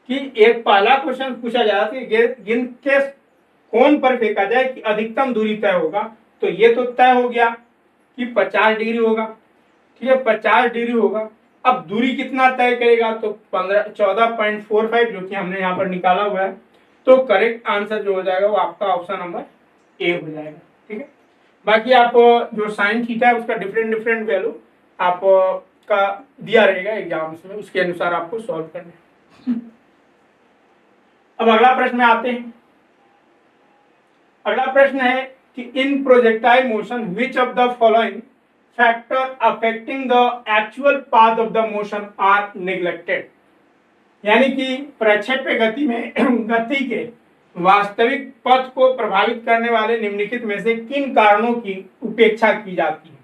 कि एक पहला क्वेश्चन पूछा जा रहा था कि गिन के कोण पर फेंका जाए कि अधिकतम दूरी तय होगा, तो ये तो तय हो गया कि 50 डिग्री होगा, ठीक है, 50 डिग्री होगा। अब दूरी कितना तय करेगा, तो 14.45 जो कि हमने यहाँ पर निकाला हुआ है। तो करेक्ट आंसर जो हो जाएगा वो आपका ऑप्शन नंबर ए हो जाएगा, ठीक है। बाकी आप जो साइन थीटा है उसका डिफरेंट वैल्यू आप का दिया रहेगा एग्जाम्स में, उसके अनुसार आपको सॉल्व करना है। अब अगला प्रश्न में आते हैं। अगला प्रश्न है कि in projectile motion which of the following factor affecting the actual path of the motion are neglected, यानी कि प्रक्षेप्य गति में गति के वास्तविक पथ को प्रभावित करने वाले निम्नलिखित में से किन कारणों की उपेक्षा की जाती है।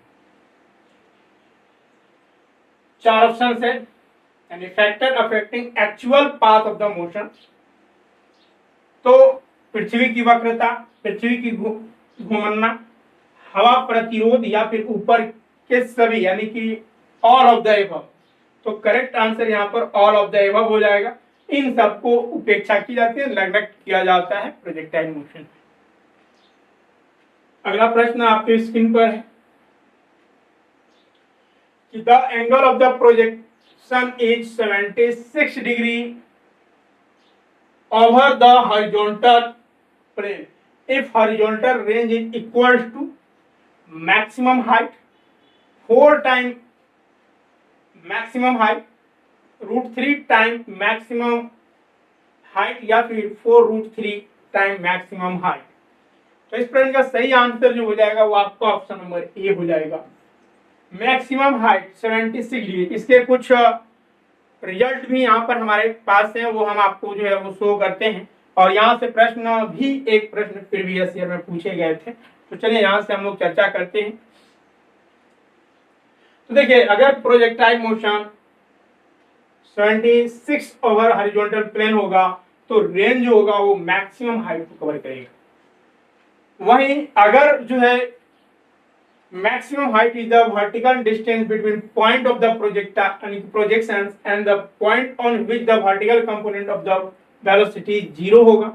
4 ऑप्शन है, यानी factor affecting actual path of the motion, तो पृथ्वी की वक्रता, पृथ्वी की घूमना, हवा प्रतिरोध या फिर ऊपर के सभी, यानी कि ऑल ऑफ द एबव। तो करेक्ट आंसर यहाँ पर ऑल ऑफ द एबव हो जाएगा। इन सबको उपेक्षा की जाती है, नेग्लेक्ट किया जाता है प्रोजेक्टाइल मोशन। अगला प्रश्न आपके स्क्रीन पर है कि the angle of the projection is 76 degree over the horizontal plane if horizontal range is equal to maximum height 4 times maximum height √3 times maximum height या फिर 4√3 times maximum height। तो इस प्रश्न का सही आंसर जो हो जाएगा वो आपका ऑप्शन नंबर ए हो जाएगा। मैक्सिमम हाइट 76 डिग्री, इसके कुछ रिजल्ट भी यहाँ पर हमारे पास है, वो हम आपको जो है वो शो करते हैं। और यहाँ से प्रश्न भी, एक प्रश्न प्रीवियस ईयर में पूछे गए थे, तो चलिए यहाँ से हम लोग चर्चा करते हैं। तो देखिए, अगर projectile motion 76 over horizontal plane होगा तो रेंज जो होगा वो मैक्सिमम हाइट को कवर करेगा। वहीं अगर जो है maximum height is the vertical distance between point of the projections and the point on which the vertical component of the velocity zero होगा।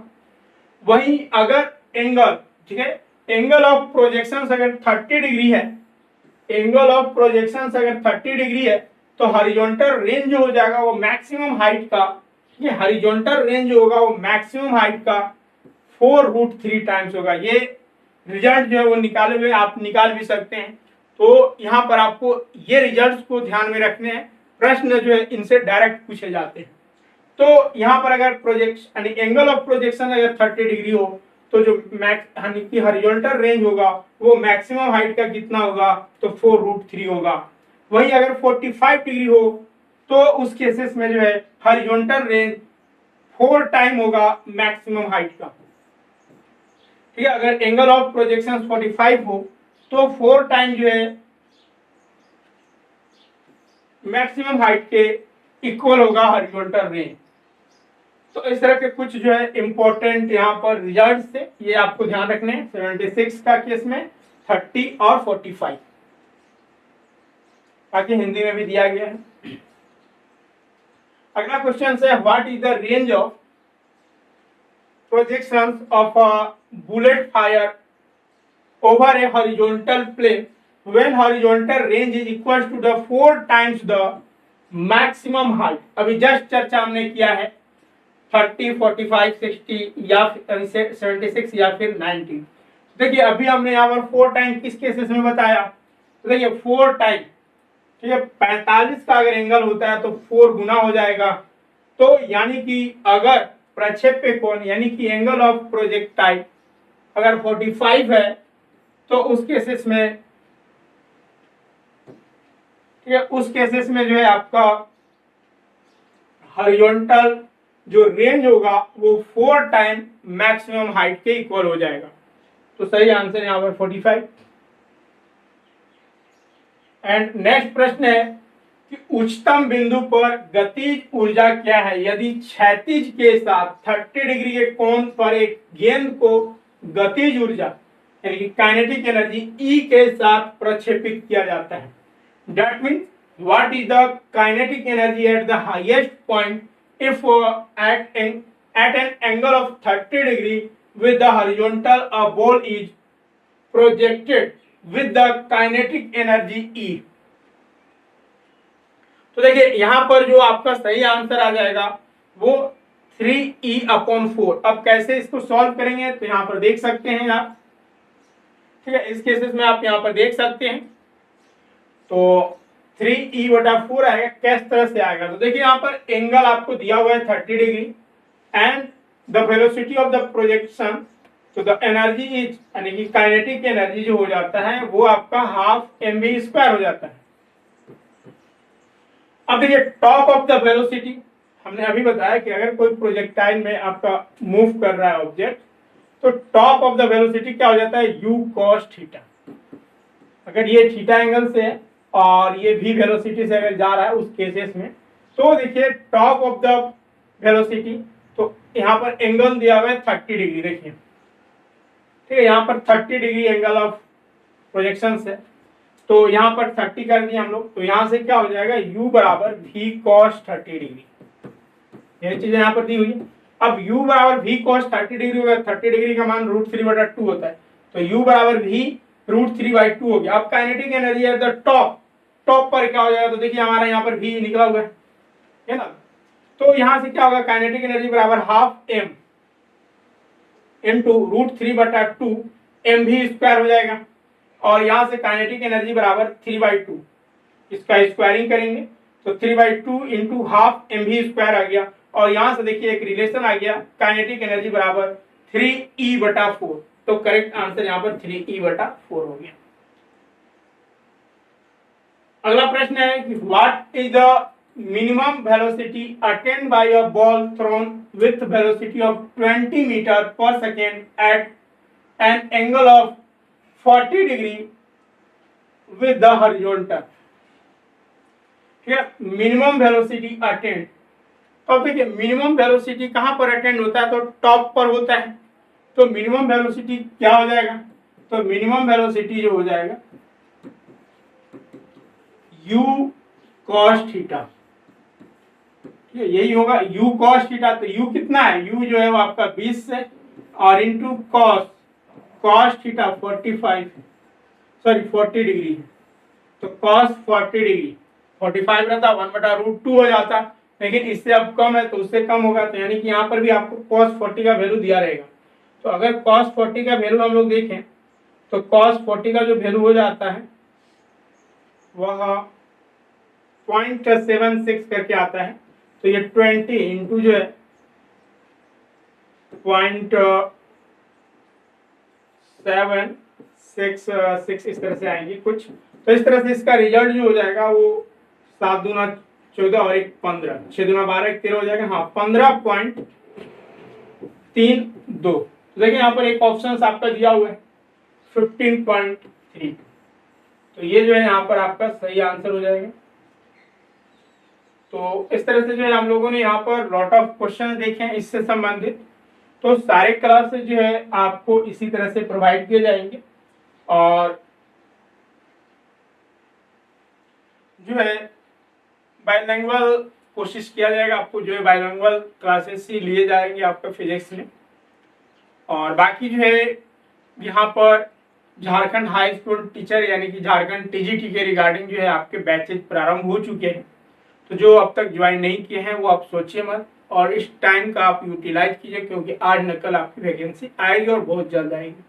वहीं अगर एंगल, ठीक है, एंगल ऑफ प्रोजेक्शन अगर 30 डिग्री है, एंगल ऑफ प्रोजेक्शन अगर 30 degree है तो हॉरिजॉन्टल रेंज जो हो जाएगा वो मैक्सिमम हाइट का, ठीक है, हॉरिजॉन्टल रेंज जो होगा वो मैक्सिमम हाइट का 4√3 टाइम्स होगा। ये रिजल्ट जो है वो निकाले हुए आप निकाल भी सकते हैं। तो यहाँ पर आपको ये रिजल्ट्स को ध्यान में रखने हैं, प्रश्न जो है इनसे डायरेक्ट पूछे जाते हैं। तो यहाँ पर अगर प्रोजेक्शन यानी एंगल ऑफ प्रोजेक्शन अगर 30 डिग्री हो तो जो यानी कि हॉरिजॉन्टल रेंज होगा वो मैक्सिमम हाइट का कितना होगा, तो 4√3 होगा। वहीं अगर 45 डिग्री हो तो उस केसेस में जो है हॉरिजॉन्टल रेंज 4 टाइम होगा मैक्सिमम हाइट का, ठीक है। अगर एंगल ऑफ प्रोजेक्शन 45 हो तो 4 टाइम जो है मैक्सिमम हाइट के इक्वल होगा हॉरिजॉन्टल रेंज। तो इस तरह के कुछ जो है इंपॉर्टेंट यहाँ पर रिजल्ट से ये आपको ध्यान रखने हैं। 76 का केस में 30 और 45, बाकी हिंदी में भी दिया गया है। अगला क्वेश्चन है, what is the range of projections of a bullet fire over a horizontal plane when horizontal range is equal to the 4 times the maximum height। अभी जस्ट चर्चा हमने किया है 30, 45, 60 या 76 या फिर 90। देखिए अभी हमने यहाँ पर 4 टाइम किस केसेस में बताया, तो देखिए 4 टाइम, ठीक है, 45 का अगर एंगल होता है तो 4 गुना हो जाएगा। तो यानी कि अगर प्रक्षेप्य कोण यानी कि एंगल ऑफ प्रोजेक्टाइल अगर 45 है तो उस केसेस में, ठीक है, उस केसेस में जो है आपका हॉरिजॉन्टल जो रेंज होगा वो 4 टाइम मैक्सिमम हाइट के इक्वल हो जाएगा। तो सही आंसर यहाँ पर 45। एंड नेक्स्ट प्रश्न है कि उच्चतम बिंदु पर गतिज ऊर्जा क्या है यदि क्षैतिज के साथ 30 डिग्री के कोण पर एक गेंद को गतिज ऊर्जा यानी कि काइनेटिक एनर्जी E के साथ प्रक्षेपित किया जाता है। That means what is the kinetic energy at the highest point if at an angle of 30 degree with the horizontal a ball is projected with the kinetic energy E। तो देखिए यहाँ पर जो आपका सही आंसर आ जाएगा वो 3E/4। अब कैसे इसको सॉल्व करेंगे तो यहाँ पर देख सकते हैं आप, ठीक है, इस केसेस में आप यहाँ पर देख सकते हैं। तो 3E/4 आएगा, किस तरह से आएगा, तो देखिए यहाँ पर एंगल आपको दिया हुआ है 30 degree and the velocity of the projection, तो द एनर्जी इज यानी कि काइनेटिक एनर्जी जो हो जाता है वो आपका हाफ mv² हो जाता है। अब देखिए टॉप ऑफ द वेलोसिटी, हमने अभी बताया कि अगर कोई प्रोजेक्टाइल में आपका मूव कर रहा है ऑब्जेक्ट तो टॉप ऑफ द वेलोसिटी क्या हो जाता है, u cos थीटा। अगर ये थीटा एंगल से है और ये v वेलोसिटी से अगर जा रहा है उस केसेस में, तो देखिए टॉप ऑफ द वेलोसिटी, तो यहाँ पर एंगल दिया हुआ है 30 डिग्री, देखिए, ठीक है, यहाँ पर 30 डिग्री एंगल ऑफ प्रोजेक्शन है, तो यहाँ पर 30 कर दिए हम लोग, तो यहाँ से क्या हो जाएगा u बराबर v cos 30 डिग्री, ये चीजें यहाँ पर दी हुई है। अब u बराबर v cos 30 डिग्री होगा, 30 डिग्री का मान √3/2 होता है, तो u बराबर v √3/2 हो गया। अब kinetic energy at the top पर क्या हो जाएगा, तो देखिए हमारा यहाँ पर v निकला हुआ है ना, तो यहाँ से क्या होगा, काइनेटिक एनर्जी बराबर हाफ m इंटू √3/2 mv² हो जाएगा, और यहाँ से काइनेटिक एनर्जी बराबर 3/2, इसका स्क्वायरिंग करेंगे तो 3/2 इंटू हाफ mv² आ गया, और यहाँ से देखिए एक रिलेशन आ गया, काइनेटिक एनर्जी बराबर 3E/4, तो करेक्ट आंसर यहाँ पर 3E/4 हो गया। अगला प्रश्न है कि what is the minimum velocity attained by a ball thrown with velocity of 20 meter per second at an angle of 40 degree with the horizontal। ठीक है, मिनिमम वेलोसिटी अटेंड। तो अब देखिए मिनिमम वेलोसिटी कहाँ पर अटेंड होता है, तो टॉप पर होता है। तो मिनिमम वेलोसिटी क्या हो जाएगा, तो मिनिमम वेलोसिटी जो हो जाएगा u cos थीटा, यही होगा u cos थीटा। तो u कितना है, u जो है वो आपका 20 से और इंटू cos थीटा 45 40 डिग्री है। तो cos 40 डिग्री 45 रहता 1/√2 हो जाता, लेकिन इससे अब कम है तो उससे कम होगा। तो यानी कि यहाँ पर भी आपको cos 40 का वैल्यू दिया रहेगा। तो अगर cos 40 का वैल्यू हम लोग देखें तो cos 40 का जो वैल्यू हो जाता है वह 0.76 करके आता है। तो ये 20 इंटू जो है 0.766 इस तरह से आएंगे कुछ। तो इस तरह से इसका रिजल्ट जो हो जाएगा वो 7 दूना 14 और 1 15, 6 दूना 12 1 13 हो जाएगा। हाँ 15.32। देखिए यहाँ पर एक ऑप्शन आपका दिया हुआ है 15.3। तो ये जो है यहाँ पर आपका सही आंसर हो जाएगा। तो इस तरह से जो है हम लोगों ने यहाँ पर लॉट ऑफ क्वेश्चन देखे हैं इससे संबंधित। तो सारे क्लासेस जो है आपको इसी तरह से प्रोवाइड किए जाएंगे और जो है बाइलिंगुअल कोशिश किया जाएगा, आपको जो है बाइलिंगुअल क्लासेस ही लिए जाएंगे आपका फिजिक्स में। और बाकी जो है यहाँ पर झारखंड हाई स्कूल टीचर यानी कि झारखंड टीजीटी के रिगार्डिंग जो है आपके बैचेज प्रारंभ हो चुके हैं। तो जो अब तक ज्वाइन नहीं किए हैं वो आप सोचिए मत और इस टाइम का आप यूटिलाइज कीजिए, क्योंकि आज न कल आपकी वैकेंसी आएगी और बहुत जल्द आएगी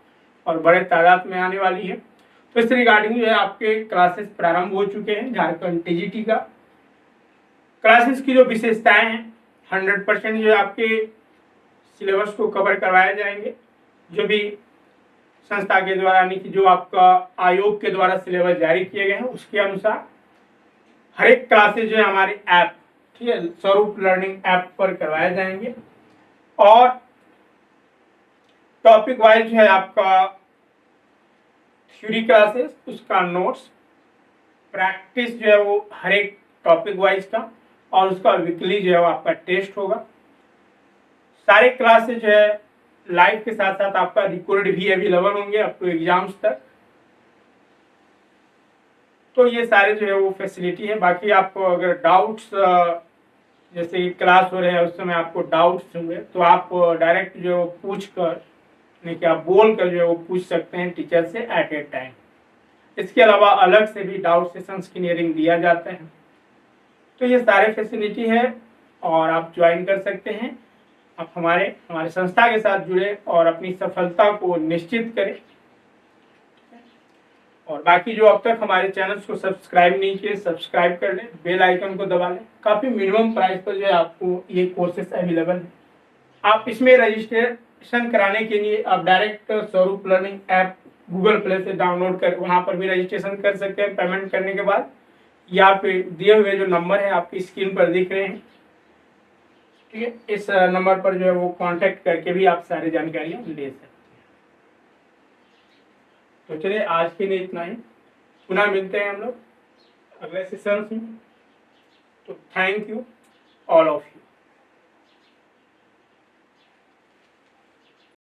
और बड़े तादाद में आने वाली है। तो इस रिगार्डिंग जो है आपके क्लासेस प्रारंभ हो चुके हैं झारखंड टीजीटी का। क्लासेस की जो विशेषताएं हैं 100% जो है आपके सिलेबस को कवर करवाए जाएंगे। जो भी संस्था के द्वारा यानी कि जो आपका आयोग के द्वारा सिलेबस जारी किए गए हैं उसके अनुसार हर एक क्लासेस जो है हमारे ऐप, ठीक है, स्वरूप लर्निंग ऐप पर करवाए जाएंगे। और टॉपिक वाइज जो है आपका थ्योरी क्लासेस, उसका नोट्स, प्रैक्टिस जो है वो हर एक टॉपिक वाइज का, और उसका वीकली जो है वो आपका टेस्ट होगा। सारे क्लासेस जो है लाइव के साथ साथ आपका रिकॉर्ड भी अवेलेबल होंगे अप टू एग्जाम्स तक। तो ये सारे जो है वो फैसिलिटी है। बाकी आपको अगर डाउट्स जैसे कि क्लास हो रहे हैं उस समय आपको डाउट्स होंगे तो आप डायरेक्ट जो है वो पूछ कर नहीं कि आप बोल कर जो है वो पूछ सकते हैं टीचर से एट ए टाइम। इसके अलावा अलग से भी डाउट सेशंस क्लियरिंग दिया जाता है। तो ये सारे फैसिलिटी है और आप ज्वाइन कर सकते हैं। आप हमारे संस्था के साथ जुड़े और अपनी सफलता को निश्चित करें। और बाकी जो अब तक हमारे चैनल्स को सब्सक्राइब नहीं किए सब्सक्राइब कर लें, बेल आइकन को दबा लें। काफ़ी मिनिमम प्राइस पर जो है आपको ये कोर्सेस अवेलेबल है। आप इसमें रजिस्ट्रेशन कराने के लिए आप डायरेक्ट स्वरूप लर्निंग ऐप गूगल प्ले से डाउनलोड कर वहाँ पर भी रजिस्ट्रेशन कर सकते हैं। पेमेंट करने के बाद या फिर दिए हुए जो नंबर है आपकी स्क्रीन पर दिख रहे हैं, ठीक है, इस नंबर पर जो है वो कांटेक्ट करके भी आप सारी जानकारियाँ ले सकते हैं। तो चलिए आज के लिए इतना ही, पुनः मिलते हैं हम लोग अगले सेशंस में। तो thank you all of you.